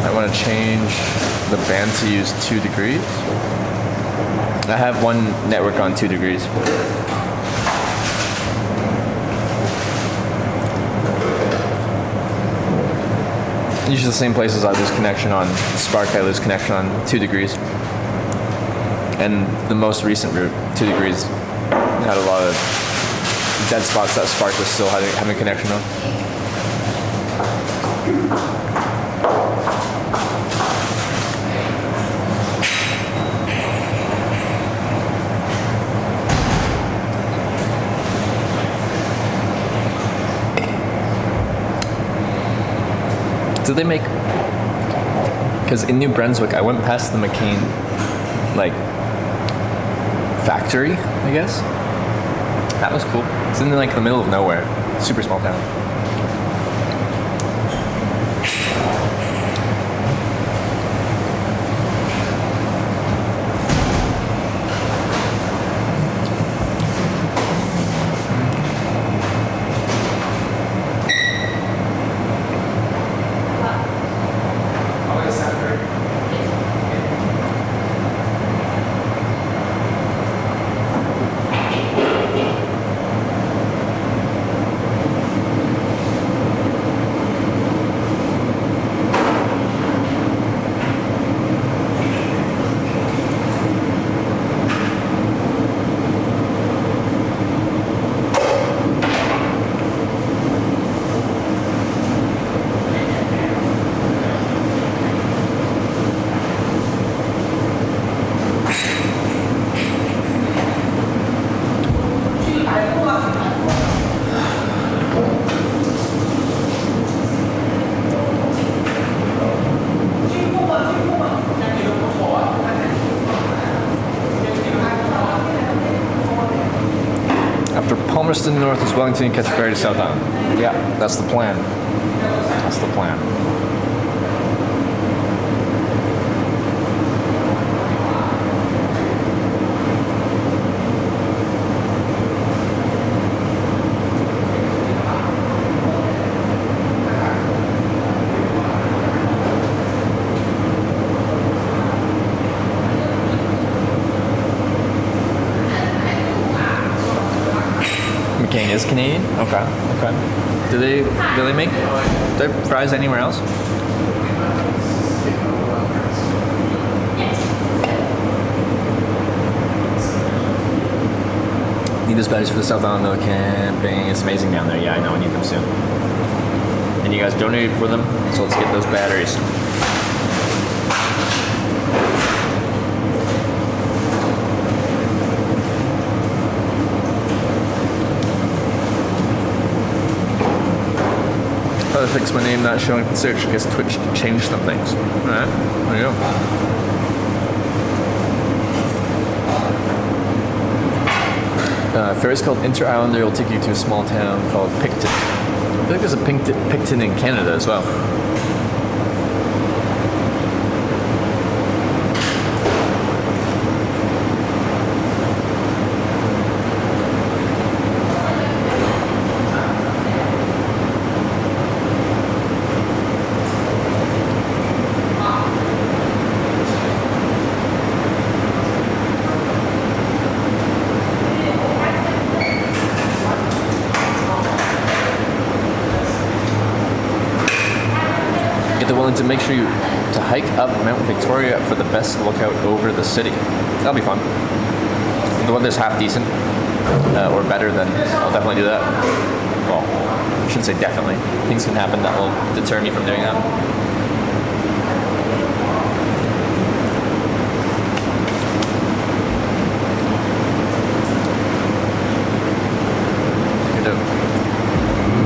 I want to change the band to use 2 degrees. I have one network on 2 degrees. Usually the same places I lose connection on Spark, I lose connection on 2 degrees. And the most recent route, 2 degrees, had a lot of dead spots that Spark was still having connection on. Did they make? Because in New Brunswick, I went past the McCain, like, factory, I guess. That was cool. It's in like the middle of nowhere. Super small town. After Palmerston North is Wellington, catch a ferry to South Island. Yeah, that's the plan. That's the plan. McCain is Canadian? Okay, okay. Do they make their fries anywhere else? Need those batteries for the South Island Mill camping. It's amazing down there. Yeah, I know. I need them soon. And you guys donated for them, so let's get those batteries. Probably fix my name not showing up in search because Twitch changed some things. Alright, there you go. Ferry's called Inter-Islander. It'll take you to a small town called Picton. I feel like there's a Picton in Canada as well. To make sure you to hike up Mount Victoria for the best lookout over the city. That'll be fun. The weather's half decent or better, then I'll definitely do that. Well, I shouldn't say definitely. Things can happen that will deter me from doing that.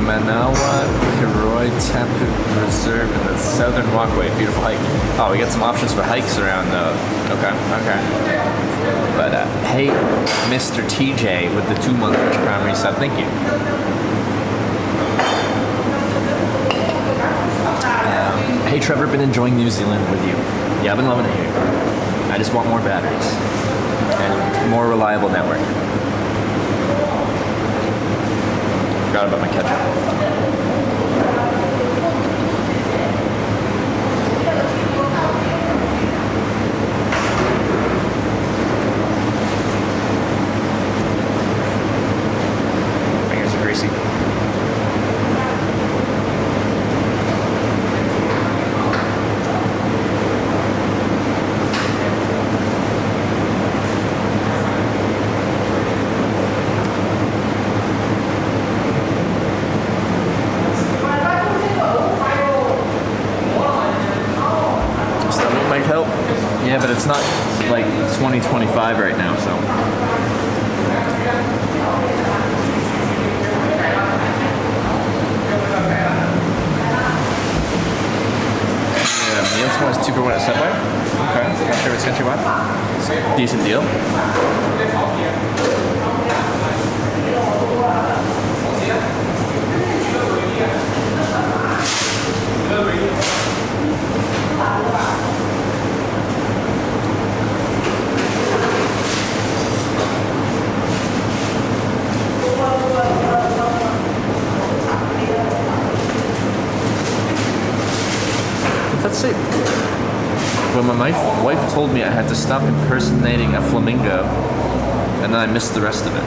Manawa Kiroi Tapu Reserve in the Southern Walkway. Beautiful hike. Oh, we got some options for hikes around though. Okay. But hey, Mr. TJ with the 2-month Prime reset. Thank you. Hey Trevor, been enjoying New Zealand with you. Yeah, I've been loving it here. I just want more batteries and more reliable network. Forgot about my ketchup. Fingers are greasy. Yeah, but it's not like 2025 right now, so. Yeah, meal tomorrow is 2 for 1 at Subway. Okay, my favorite country one. Decent deal. That's it. Well, my wife told me I had to stop impersonating a flamingo, and then I missed the rest of it.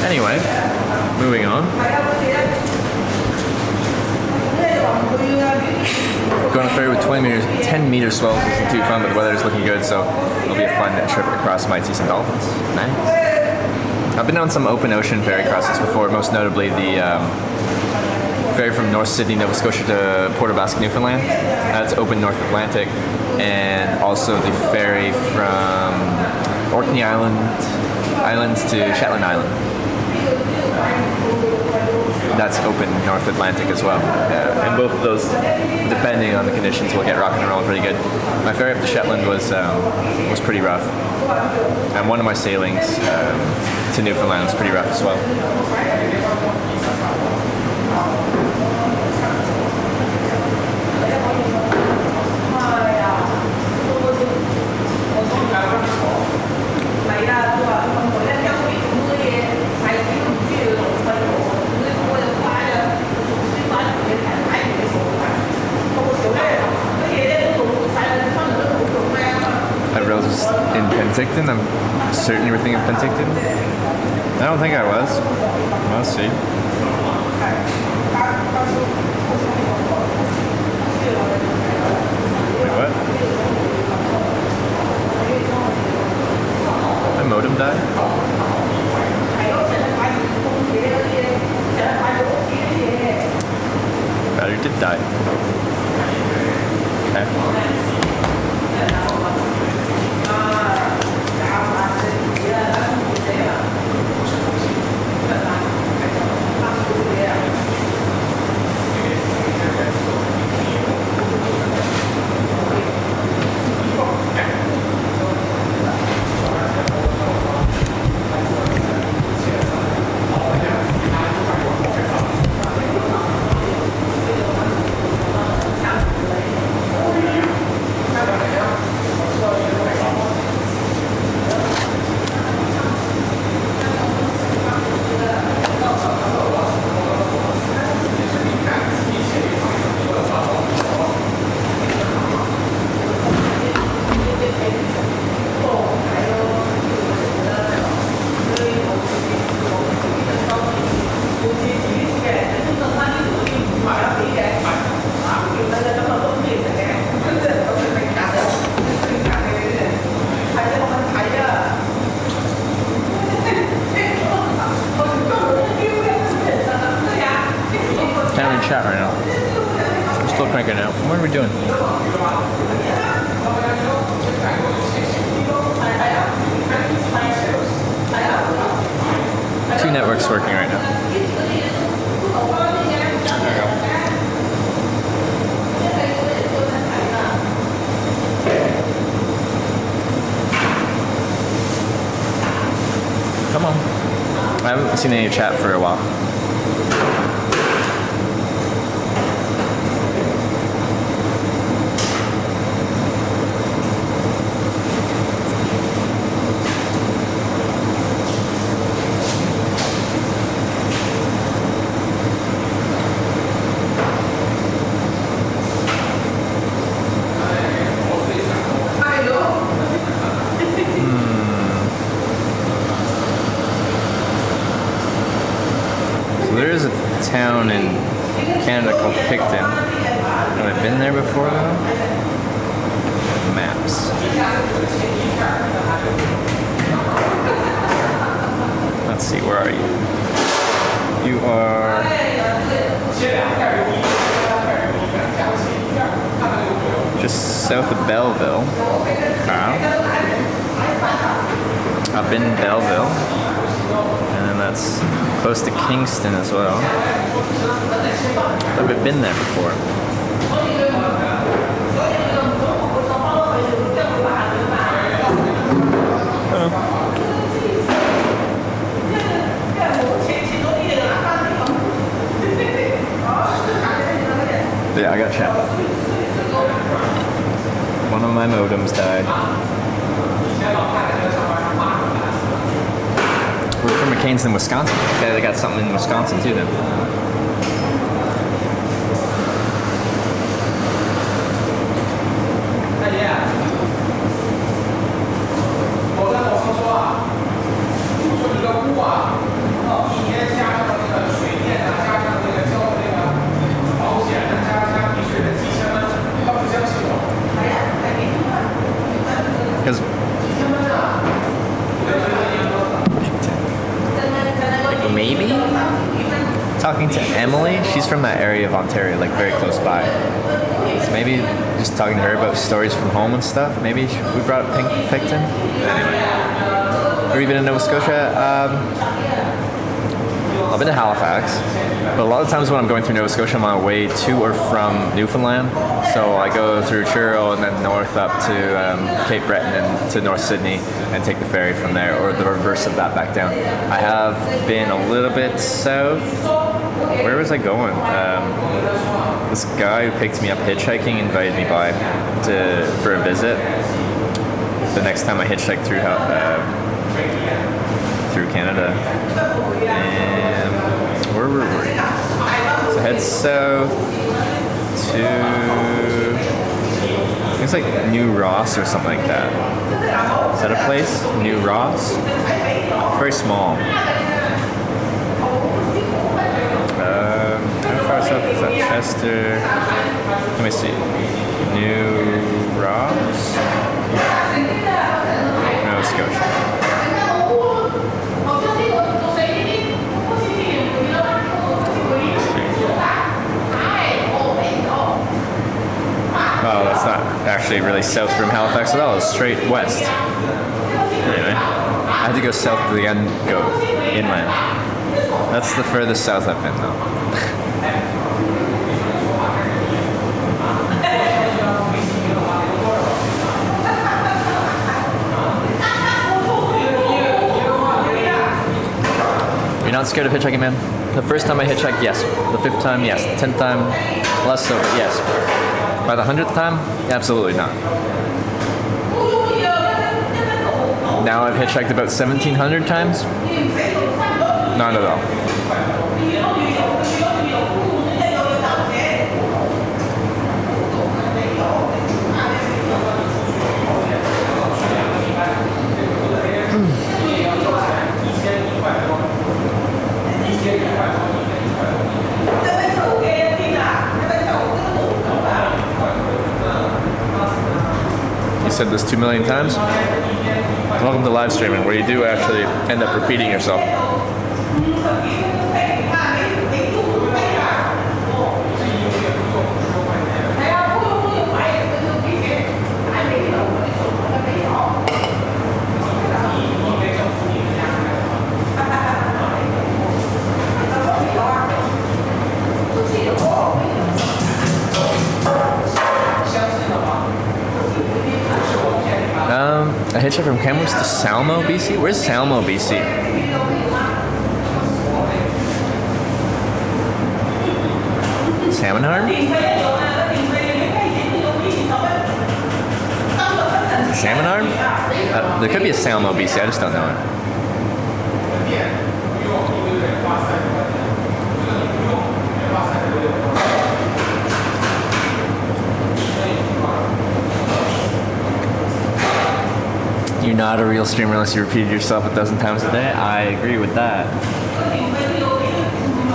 Anyway, moving on. Going on a ferry with 10 meter swells isn't too fun, but the weather is looking good, so it'll be a fun trip across. Might see some dolphins. Nice. I've been on some open ocean ferry crossings before, most notably the ferry from North Sydney, Nova Scotia to Port aux Basques, Newfoundland. That's open North Atlantic. And also the ferry from Orkney Islands to Shetland Island. that's open North Atlantic as well. And both of those, depending on the conditions, will get rock and roll pretty good. My ferry up to Shetland was pretty rough, and one of my sailings to Newfoundland was pretty rough as well. I rose in Penticton. I'm certain you were thinking of Penticton. I don't think I was. We'll see. Wait, what? My modem died? Battery did die. Okay. Chat right now. We're still cranking out. What are we doing? Two networks working right now. There we go. Come on. I haven't seen any chat for a while. There's a town in Canada called Picton. Have I been there before though? Maps. Let's see, where are you? You are... just south of Belleville. Up in Belleville. And then that's close to Kingston as well. I've been there before. Yeah, I got chat. One of my modems died. We're from McCainston, Wisconsin. Okay, they got something in Wisconsin too then. Because maybe talking to Emily, she's from that area of Ontario, like very close by. So maybe just talking to her about stories from home and stuff. Maybe we brought up Picton. Anyway, or even in Nova Scotia. I've been to Halifax, but a lot of times when I'm going through Nova Scotia, I'm on my way to or from Newfoundland. So I go through Truro and then north up to Cape Breton and to North Sydney and take the ferry from there, or the reverse of that back down. I have been a little bit south. Where was I going? This guy who picked me up hitchhiking invited me by for a visit. The next time I hitchhiked through Canada. And where were we? So head south to, I think it's like New Ross or something like that. Is that a place? New Ross? Very small. How far south is that? Chester. Let me see. New Ross? Nova Scotia. Oh, that's not actually really south from Halifax at all. It's straight west. Anyway, I had to go south to the end, go inland. That's the furthest south I've been, though. You're not scared of hitchhiking, man? The first time I hitchhiked, yes. The 5th time, yes. The 10th time, less so, yes. By the 100th time, absolutely not. Now I've hitchhiked about 1,700 times. Not at all. Said this 2 million times. Welcome to live streaming, where you do actually end up repeating yourself. A hitchhike from Kamloops to Salmo, BC? Where's Salmo, BC? Salmon Arm? Salmon Arm? There could be a Salmo, BC, I just don't know it. You're not a real streamer unless you repeated yourself 1,000 times a day. I agree with that.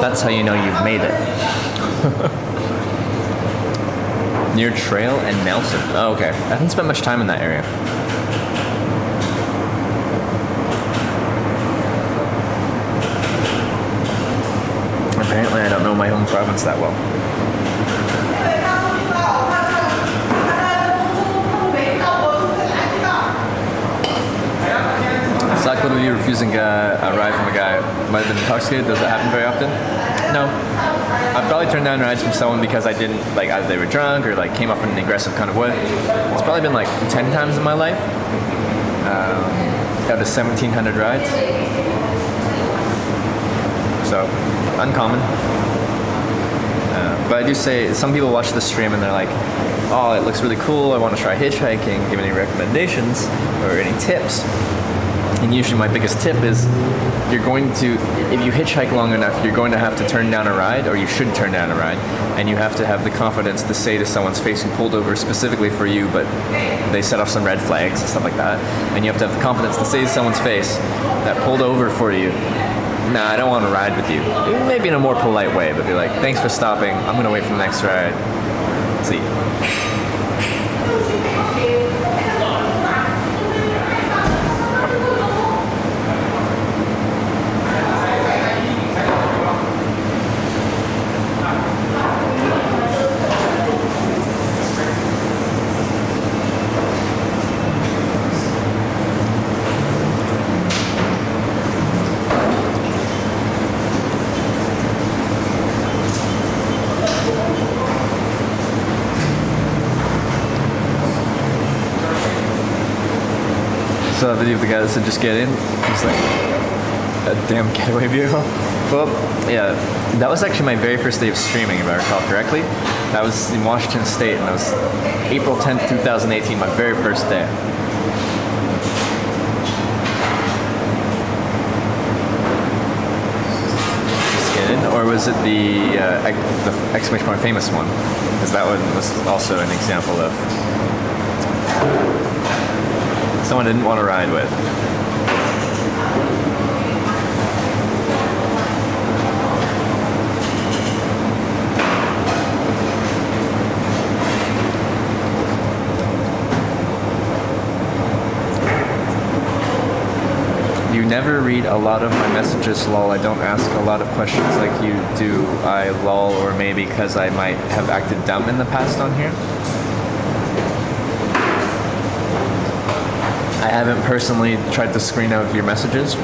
That's how you know you've made it. Near Trail and Nelson. Oh, okay. I haven't spent much time in that area. Apparently, I don't know my home province that well. Suck would be refusing a ride from a guy who might have been intoxicated. Does that happen very often? No. I've probably turned down rides from someone because I didn't, like, either they were drunk or like came off in an aggressive kind of way. It's probably been like 10 times in my life. Out of 1,700 rides. So, uncommon. But I do say, some people watch the stream and they're like, oh, it looks really cool, I want to try hitchhiking, give any recommendations or any tips. And usually my biggest tip is you're going to, if you hitchhike long enough, you're going to have to turn down a ride, or you should turn down a ride, and you have to have the confidence to say to someone's face who pulled over specifically for you, but they set off some red flags and stuff like that, and you have to have the confidence to say to someone's face that pulled over for you, nah, I don't want to ride with you. Maybe in a more polite way, but be like, thanks for stopping, I'm going to wait for the next ride. See you. saw that video of the guy that said just get in. He's like, a damn getaway vehicle. Well, yeah, that was actually my very first day of streaming, if I recall correctly. That was in Washington State, and that was April 10th, 2018, my very first day. Just get in, or was it the exclamation point famous one? Because that one was also an example of someone didn't want to ride with. You never read a lot of my messages, lol. I don't ask a lot of questions like you do. I lol, or maybe because I might have acted dumb in the past on here. I haven't personally tried to screen out your messages.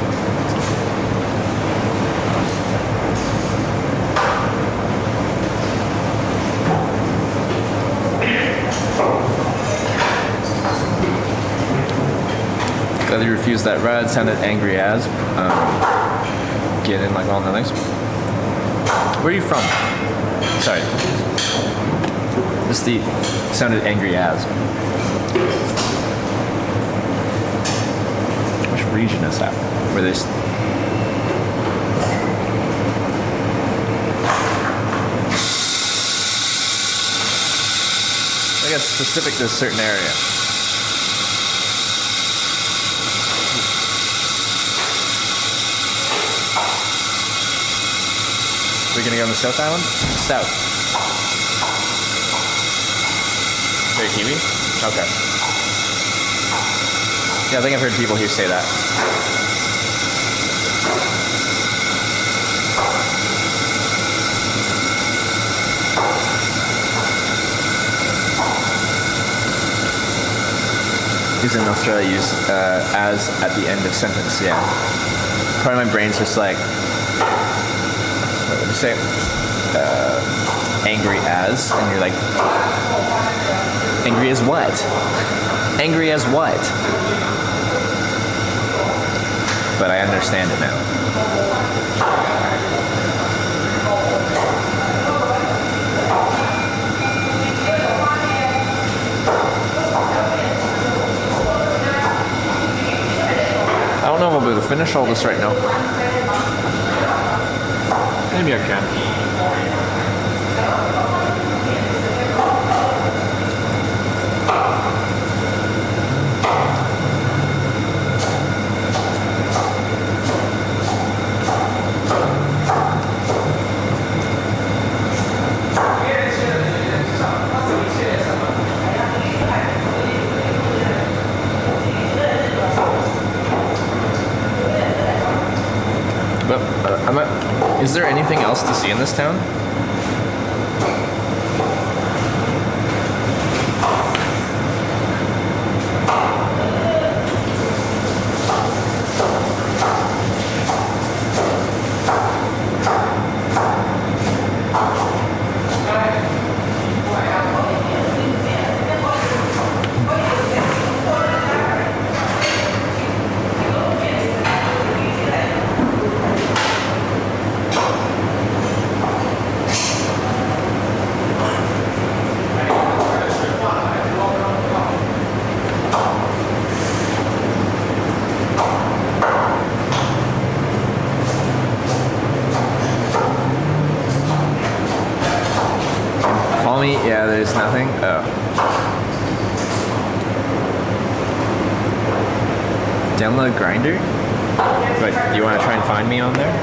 Glad you refused that ride. Sounded angry as. Get in like all the nice. Where are you from? Sorry. Just the sounded angry as. Which region is that? Where there's I guess specific to a certain area. We're gonna go on the South Island? South. Very Kiwi? Okay. Yeah, I think I've heard people here say that. Who's in Australia use as at the end of sentence, yeah. Part of my brain's just like, what would you say? Angry as, and you're like, angry as what? Angry as what? But I understand it now. I don't know if I'll be able to finish all this right now. Maybe I can. But is there anything else to see in this town? Yeah, there's nothing. Oh. Download Grindr? But you want to try and find me on there?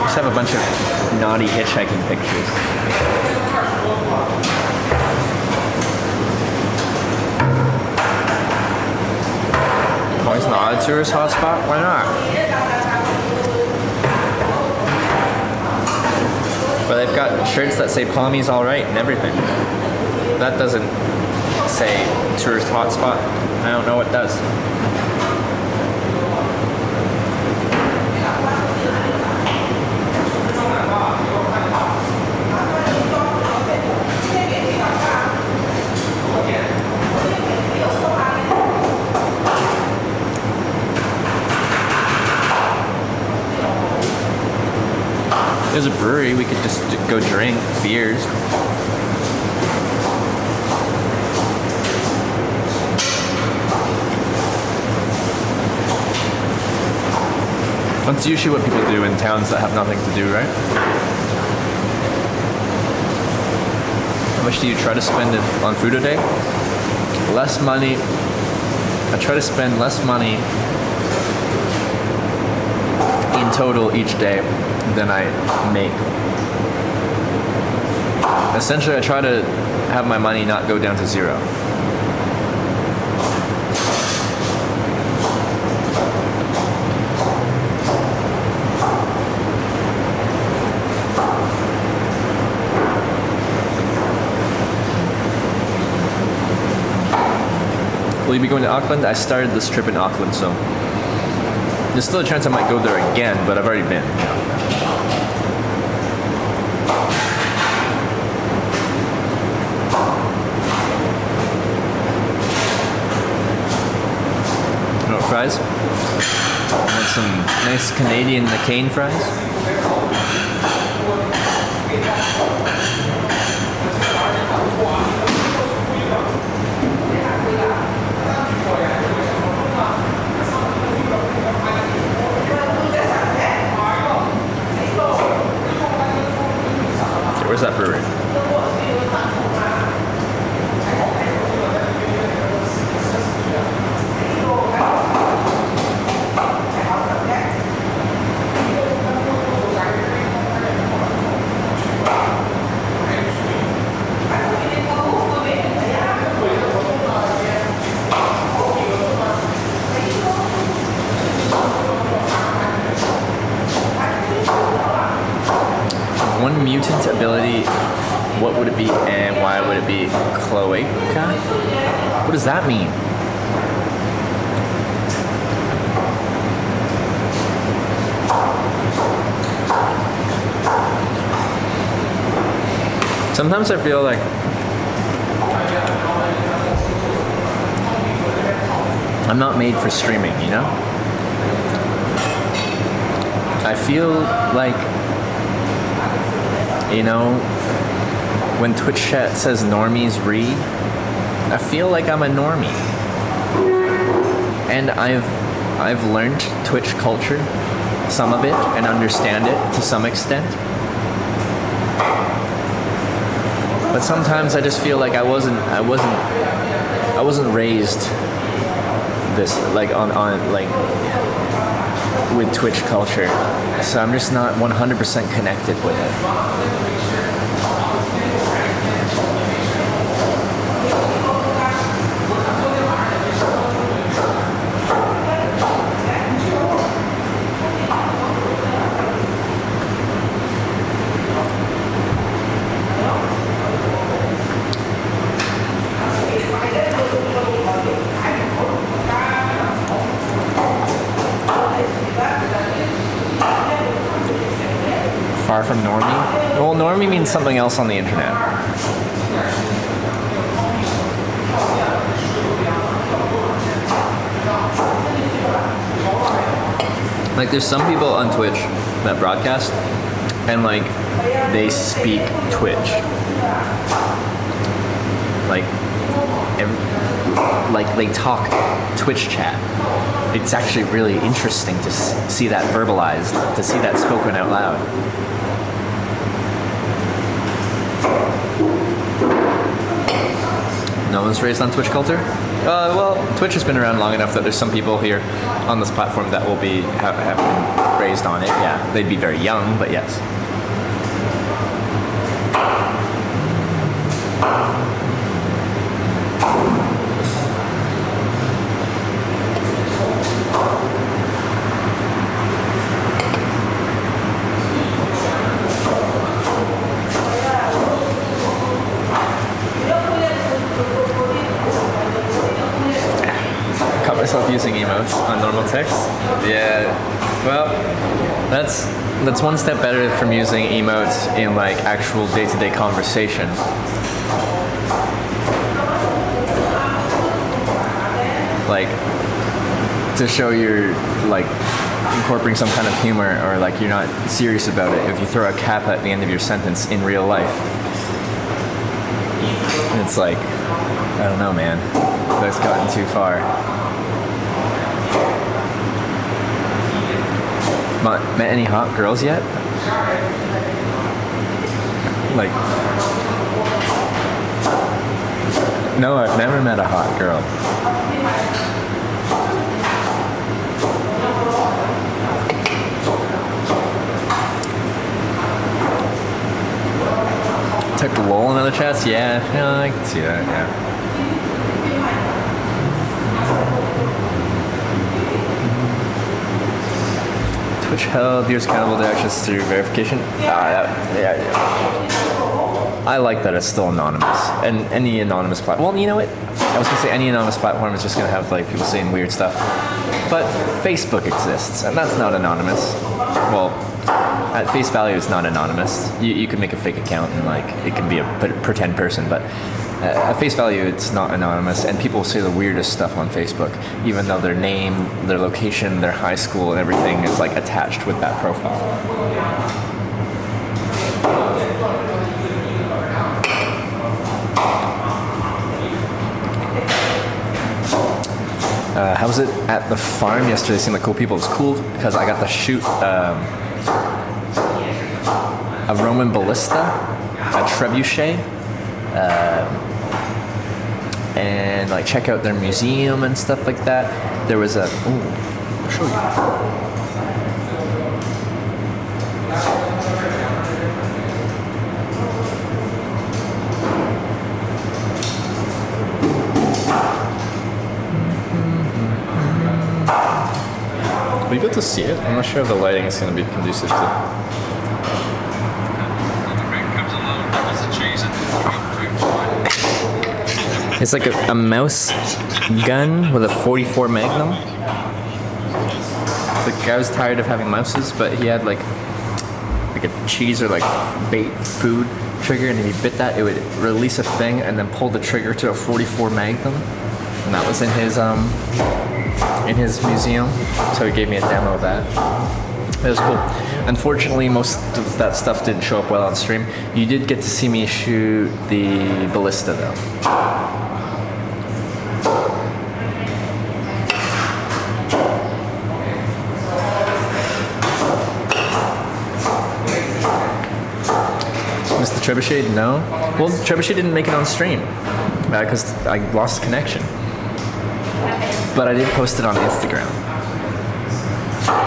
Just have a bunch of naughty hitchhiking pictures. Why is not a tourist hotspot? Why not? But they've got shirts that say Palmy's alright and everything. That doesn't say tourist hotspot. I don't know what does. brewery, we could just go drink beers. That's usually what people do in towns that have nothing to do, right? How much do you try to spend on food a day? Less money. I try to spend less money in total each day than I make. Essentially, I try to have my money not go down to zero. Will you be going to Auckland? I started this trip in Auckland, so there's still a chance I might go there again, but I've already been. You want fries? Want some nice Canadian McCain fries? Where's that brewery? One mutant ability, what would it be and why would it be cloaca? What does that mean? Sometimes I feel like I'm not made for streaming, you know? I feel like, you know, when Twitch chat says normies read, I feel like I'm a normie. And I've learned Twitch culture, some of it, and understand it to some extent. But sometimes I just feel like I wasn't raised this like on like with Twitch culture. So I'm just not 100% connected with it. Far from normie? Well, normie means something else on the internet. Like, there's some people on Twitch that broadcast, and like, they speak Twitch. Like they talk Twitch chat. It's actually really interesting to see that verbalized, to see that spoken out loud. No one's raised on Twitch culture? Well, Twitch has been around long enough that there's some people here on this platform that will have been raised on it. Yeah, they'd be very young, but yes. Using emotes on normal text. Yeah, well, that's one step better from using emotes in like actual day-to-day conversation. Like to show your like incorporating some kind of humor, or like you're not serious about it if you throw a kappa at the end of your sentence in real life. And it's like, I don't know, man. That's gotten too far. Met any hot girls yet? Like, no, I've never met a hot girl. Took lol in other chats? Yeah, I can see that, yeah. Twitch held viewers accountable to actions through verification. I like that it's still anonymous, and any anonymous platform. Well, you know what? I was gonna say any anonymous platform is just gonna have like people saying weird stuff, but Facebook exists, and that's not anonymous. Well, at face value, it's not anonymous. You can make a fake account and like it can be a pretend person, but at face value, it's not anonymous. And people say the weirdest stuff on Facebook, even though their name, their location, their high school, and everything is like attached with that profile. How was it at the farm yesterday? Seemed like cool people. It was cool because I got to shoot a Roman ballista, a trebuchet, and like check out their museum and stuff like that. There was a, I'll show you. We got to see it. I'm not sure if the lighting is going to be conducive to. It's like a mouse gun with a 44 Magnum. The guy was tired of having mouses, but he had like a cheese or like bait food trigger, and if he bit that, it would release a thing and then pull the trigger to a 44 Magnum, and that was in his museum. So he gave me a demo of that. It was cool. Unfortunately, most of that stuff didn't show up well on stream. You did get to see me shoot the ballista though. Missed the trebuchet? No. Well, the trebuchet didn't make it on stream because I lost connection. But I did post it on Instagram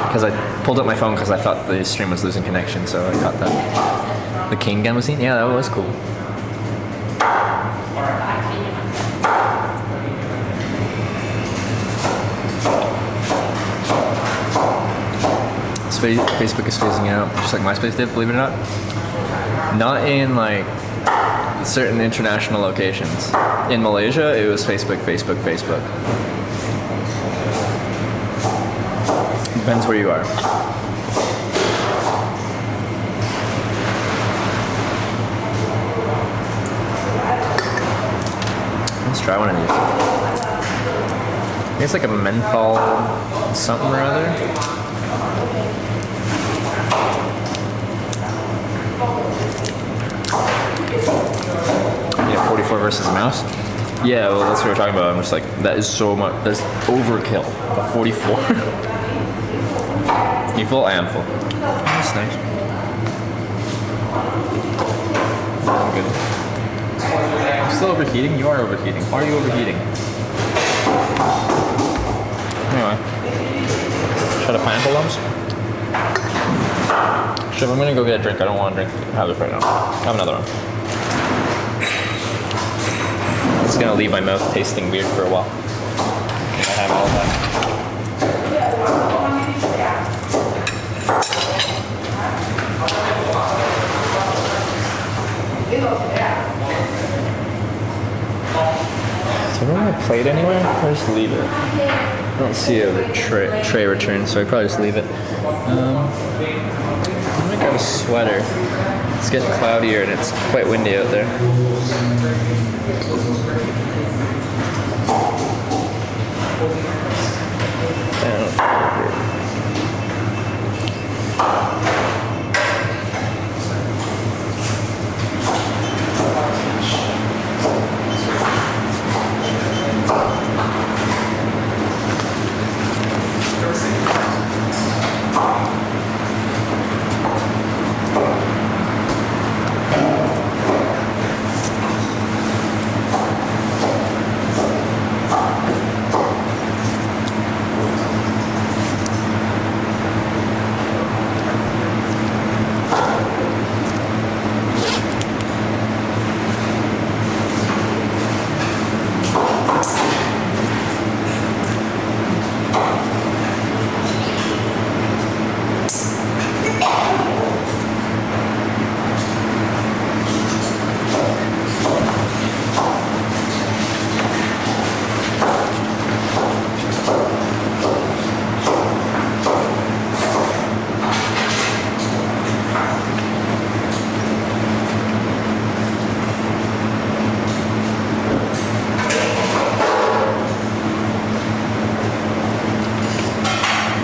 because I pulled up my phone because I thought the stream was losing connection, so I got that. The King gun was seen? Yeah, that was cool. Facebook is phasing out, just like MySpace did, believe it or not. Not in like certain international locations. In Malaysia, it was Facebook. Depends where you are. Let's try one of these. I think it's like a menthol something or other. Yeah, 44 versus a mouse. Yeah, well, that's what we're talking about. I'm just like, that is so much. That's overkill. A 44. You full? I am full. That's nice. I'm good. I'm still overheating? You are overheating. Why are you overheating? Anyway. Try to pineapple lumps? Sure, I'm gonna go get a drink. I don't want to have it right now. Have another one. It's gonna leave my mouth tasting weird for a while. I have all that. Is everyone have a plate anywhere? Or just leave it? I don't see a tray return, so I probably just leave it. I'm gonna grab a sweater. It's getting cloudier and it's quite windy out there.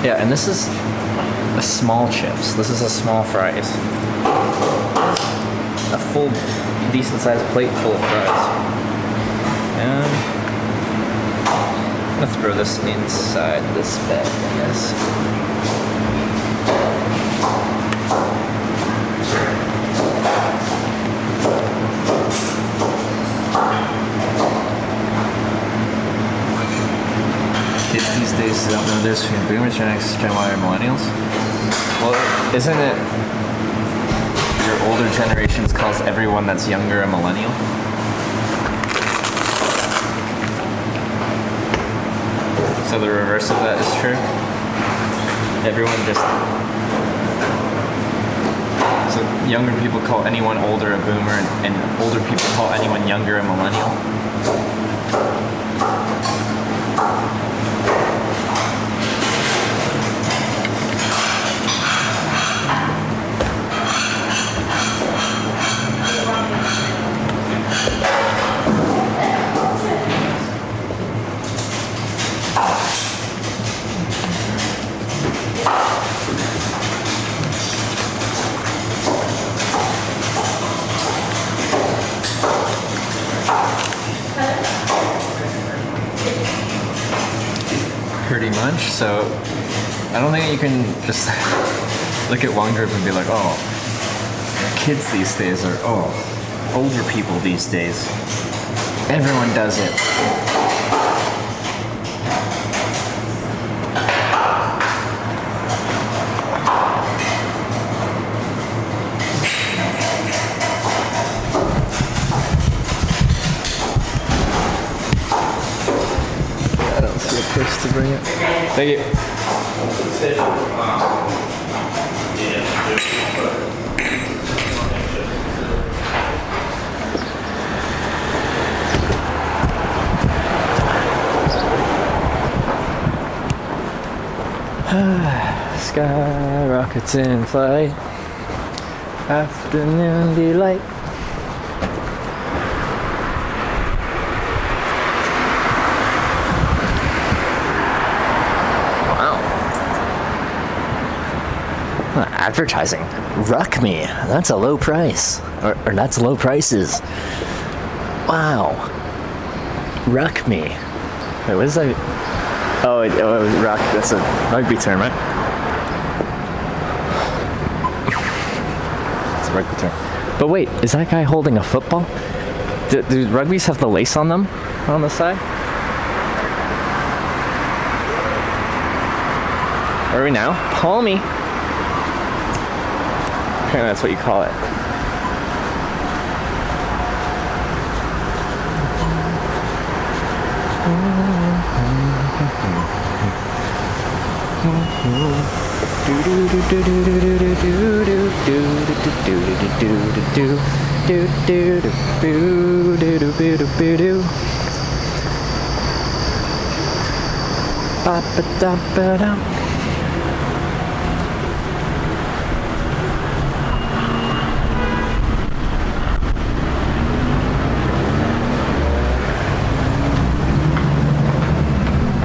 Yeah, and this is a small chips. This is a small fries. A full, decent-sized plate full of fries. And let's throw this inside this bag, I guess. Kids these days don't know this between boomers, Gen X, Gen Y, or millennials. Well, isn't it your older generations calls everyone that's younger a millennial? So the reverse of that is true? Everyone just... So younger people call anyone older a boomer, and older people call anyone younger a millennial? Pretty much. So I don't think you can just look at one group and be like, oh, kids these days, or oh, older people these days. Everyone does it. Place to bring it. Thank you. Sky rockets in flight. Afternoon delight. Advertising. Ruck me. That's a low price. Or that's low prices. Wow. Ruck me. Wait, what is that? Oh, it was ruck. That's a rugby term, right? It's a rugby term. But wait, is that guy holding a football? Do rugbies have the lace on them on the side? Where are we now? Palmy. Apparently that's what you call it.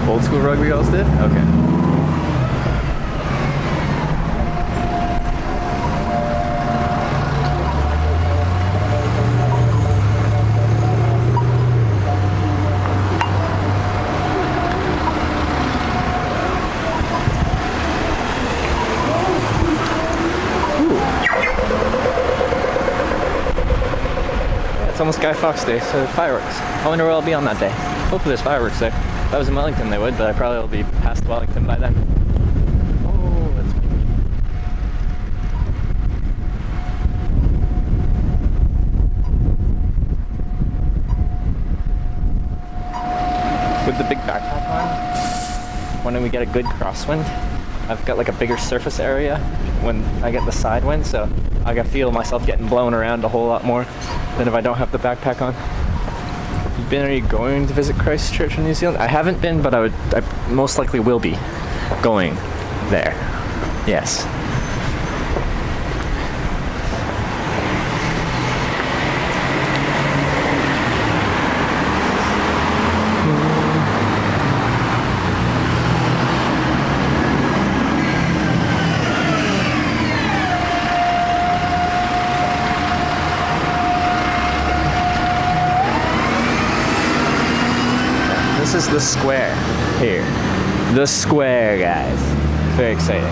Old school rugby girls did? Okay. It's almost Guy Fawkes Day, so fireworks. I wonder where I'll be on that day. Hopefully there's fireworks there. If I was in Wellington, they would, but I probably will be past Wellington by then. Oh, that's with the big backpack on, when we get a good crosswind, I've got like a bigger surface area when I get the side wind, so I can feel myself getting blown around a whole lot more than if I don't have the backpack on. Are you going to visit Christchurch in New Zealand? I haven't been, but I most likely will be going there. Yes. this is the square here. The square, guys. It's very exciting.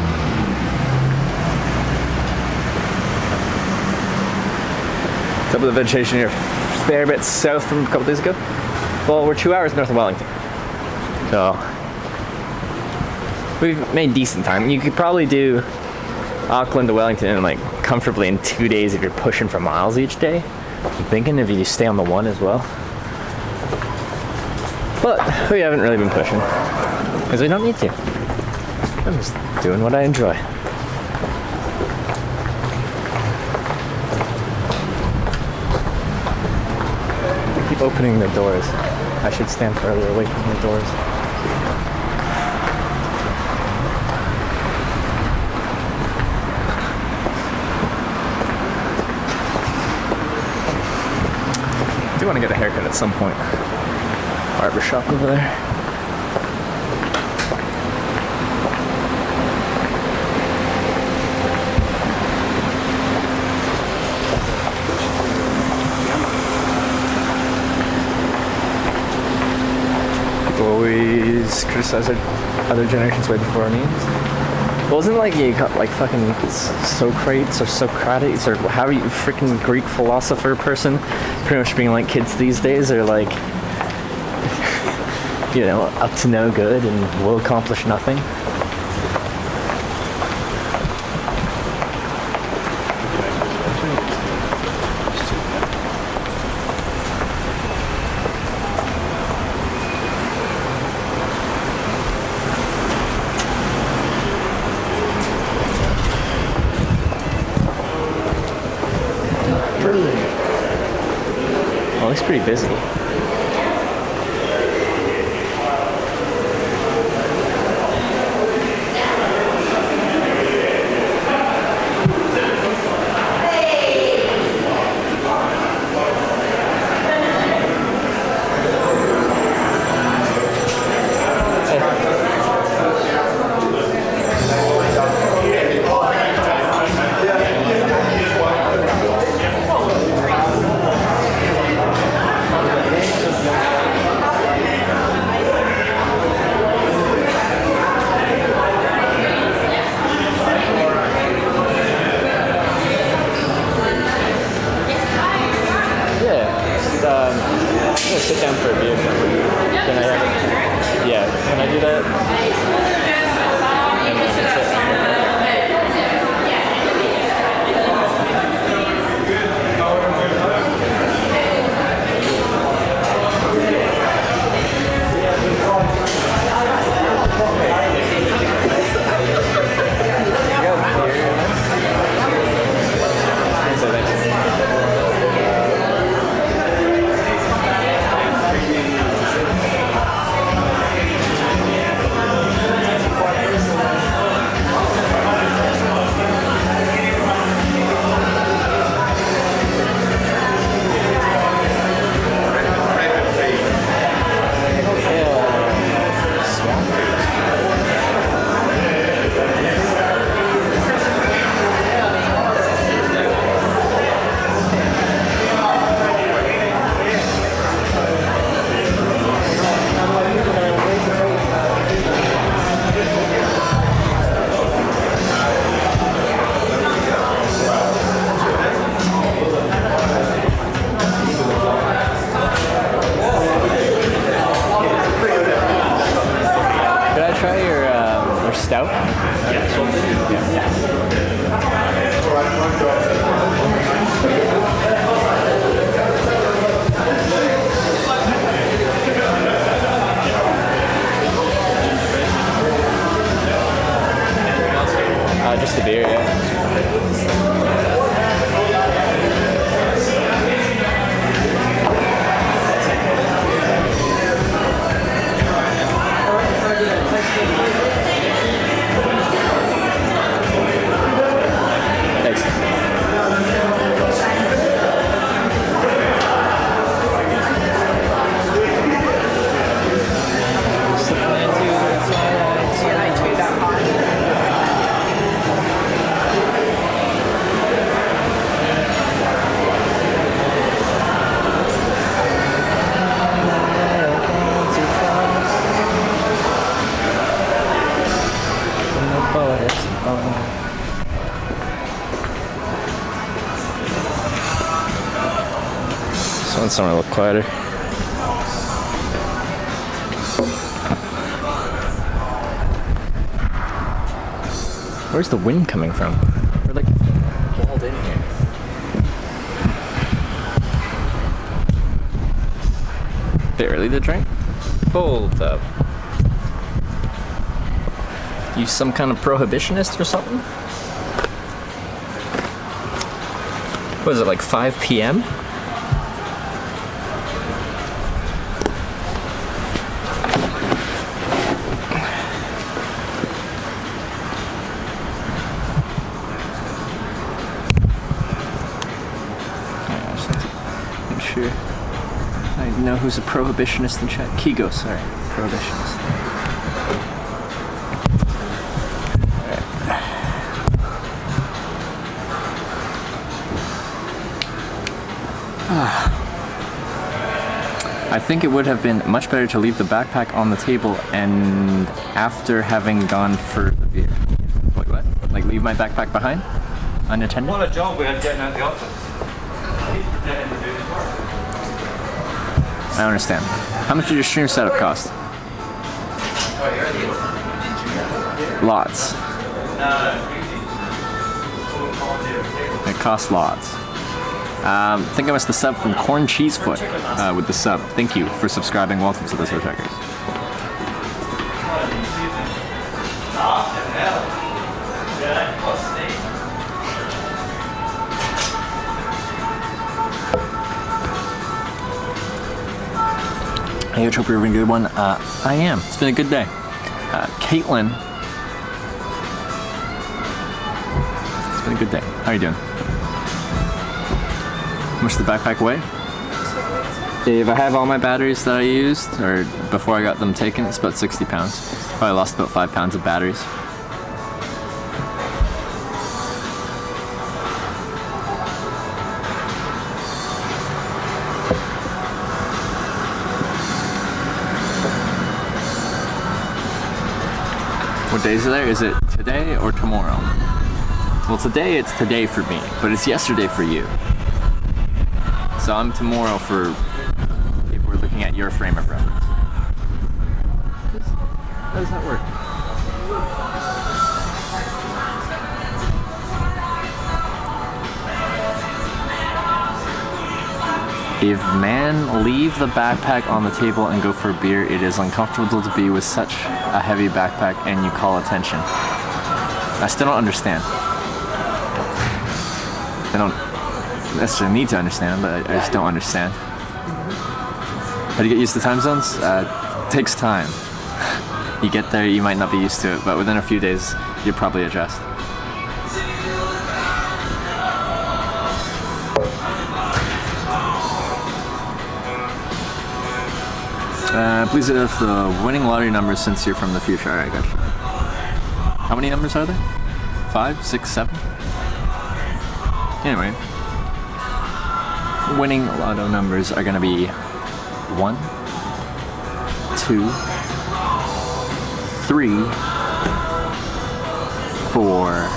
Top of the vegetation here, fair bit south from a couple days ago. Well, we're 2 hours north of Wellington. So, we've made decent time. You could probably do Auckland to Wellington like comfortably in 2 days if you're pushing for miles each day. I'm thinking if you stay on the one as well. But we haven't really been pushing because we don't need to. I'm just doing what I enjoy. They keep opening the doors. I should stand further away from the doors. I do want to get a haircut at some point. Barber shop over there. People always criticize other generations way before our means. Wasn't like you got like fucking Socrates or Socrates or how you freaking Greek philosopher person pretty much being like kids these days are like, you know, up to no good and will accomplish nothing. Well, it's pretty busy. Sit down for a beer. Can I? Yeah. Can I do that? And then that's it. Stout? Just a beer, yeah. want somewhere a little quieter. Where's the wind coming from? We're like walled in here. Bit early to drink? Hold up. You some kind of prohibitionist or something? What is it, like 5 p.m.? Sure. I know who's a prohibitionist in chat. Kigo, sorry. Prohibitionist. I think it would have been much better to leave the backpack on the table and after having gone for the beer. Wait, what? Like leave my backpack behind? Unattended? What a job we had getting out the office. I understand. How much did your stream setup cost? Lots. It costs lots. I think I missed the sub from Corn Cheesefoot with the sub. Thank you for subscribing. Welcome to the Show Checkers. Hey, I hope you're having a good one. I am. It's been a good day. Caitlin. It's been a good day. How are you doing? How much does the backpack weigh? If I have all my batteries that I used, or before I got them taken, it's about 60 pounds. Probably lost about 5 pounds of batteries. What days are there? Is it today or tomorrow? Well, today it's today for me, but it's yesterday for you. So I'm tomorrow for if we're looking at your frame of reference. How does that work? If man leave the backpack on the table and go for a beer, it is uncomfortable to be with such a heavy backpack and you call attention. I still don't understand. I don't necessarily need to understand, but I just don't understand. How do you get used to time zones? Takes time. You get there, you might not be used to it, but within a few days, you'll probably adjust. Please have the winning lottery numbers since you're from the future. Alright, gotcha. How many numbers are there? 5, 6, 7? Anyway. Winning lotto numbers are gonna be 1, 2, 3, 4,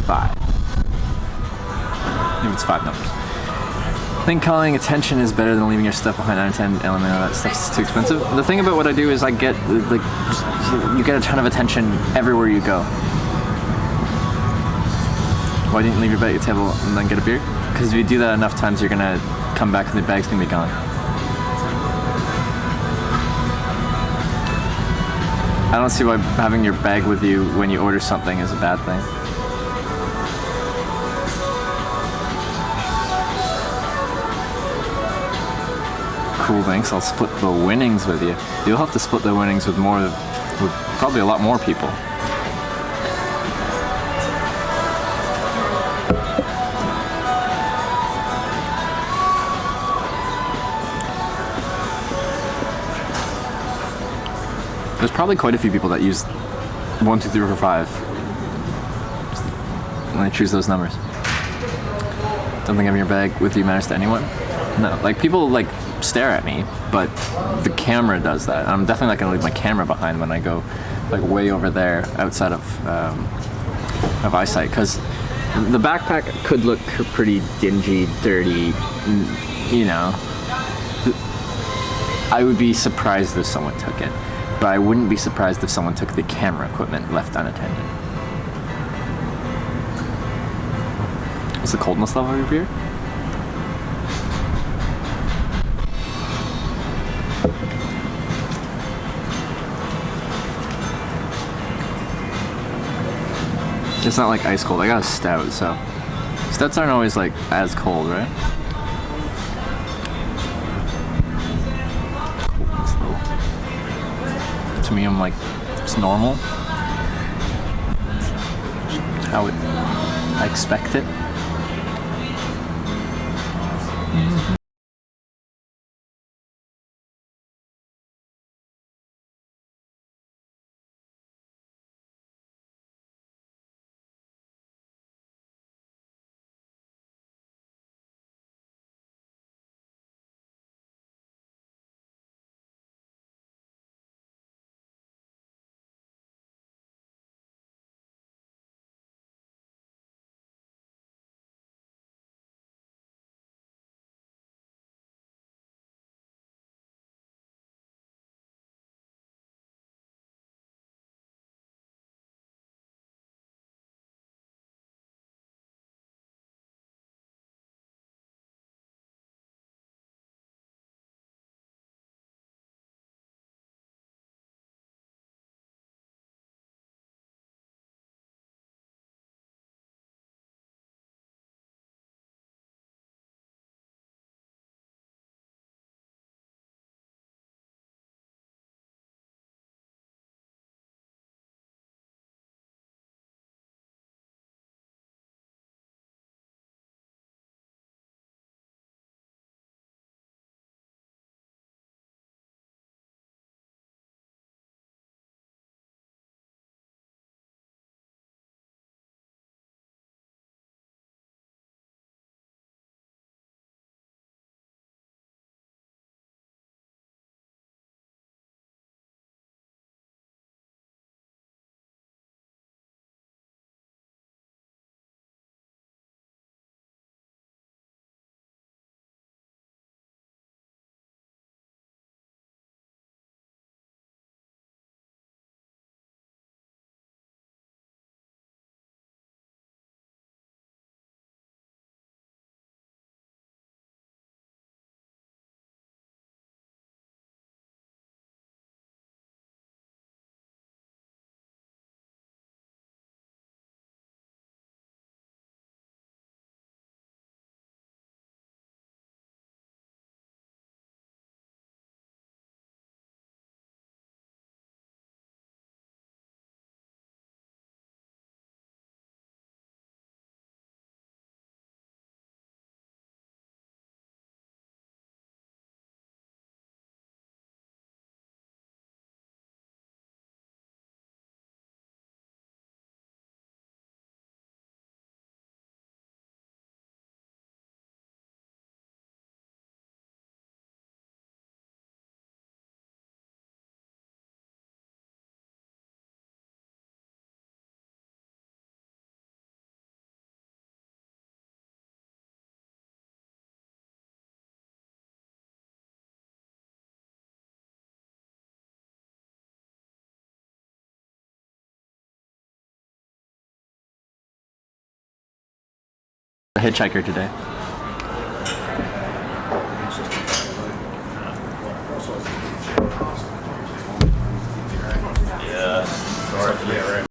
5. Maybe it's 5 numbers. I think calling attention is better than leaving your stuff behind. 9 10 element. That stuff's too expensive. The thing about what I do is I get like you get a ton of attention everywhere you go. Why didn't you leave your bag at the table and then get a beer? Because if you do that enough times, you're gonna come back and the bag's gonna be gone. I don't see why having your bag with you when you order something is a bad thing. Cool, thanks. I'll split the winnings with you. You'll have to split the winnings with probably a lot more people. There's probably quite a few people that use 1, 2, 3, 4, 5 when they choose those numbers. Don't think having your bag with you matters to anyone. No, like people like stare at me, but the camera does that. I'm definitely not gonna leave my camera behind when I go like way over there outside of eyesight, because The backpack could look pretty dingy, dirty, you know. I would be surprised if someone took it, but I wouldn't be surprised if someone took the camera equipment left unattended. What's the coldness level over here? It's not like ice cold. I got a stout, so stouts aren't always like as cold, right? Coldness level. To me, I'm like, it's normal. It's how I expect it. A hitchhiker today. Yeah, sorry. Yeah, right.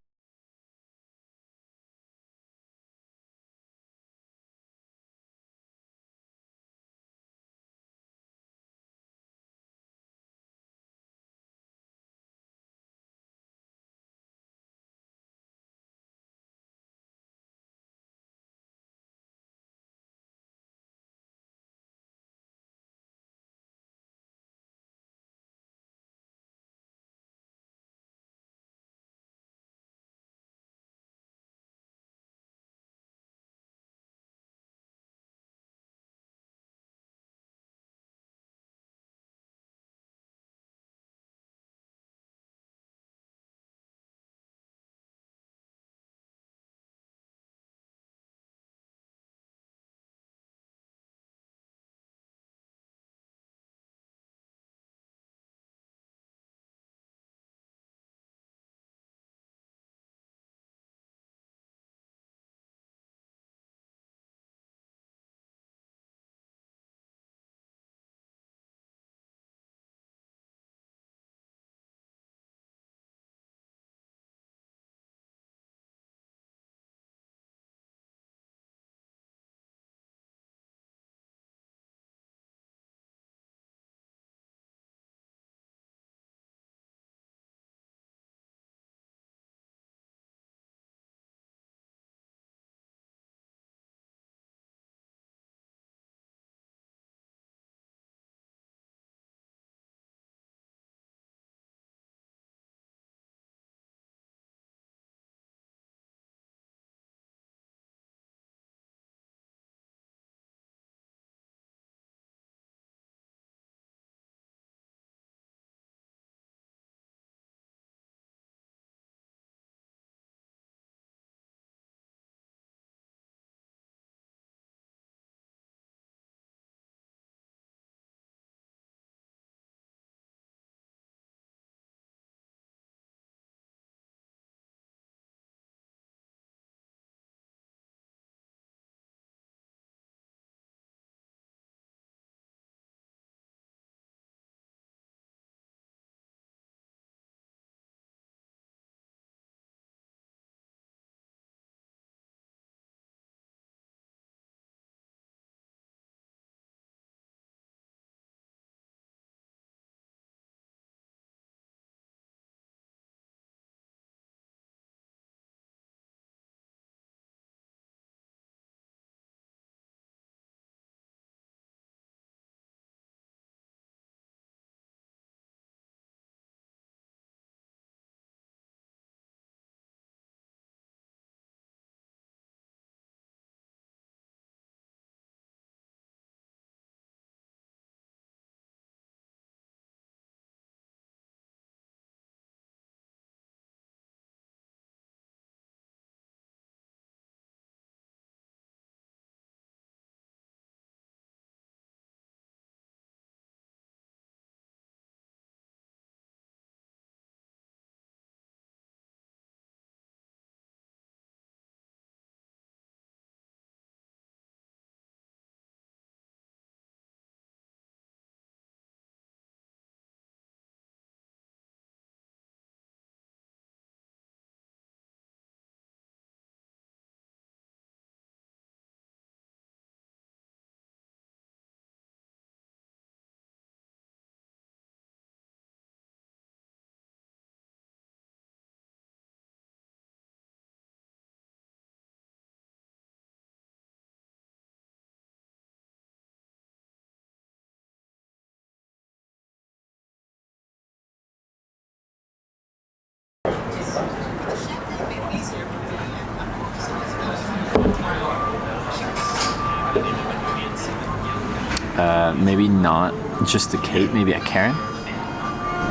Maybe not just a Kate, maybe a Karen.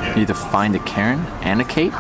You need to find a Karen and a Kate.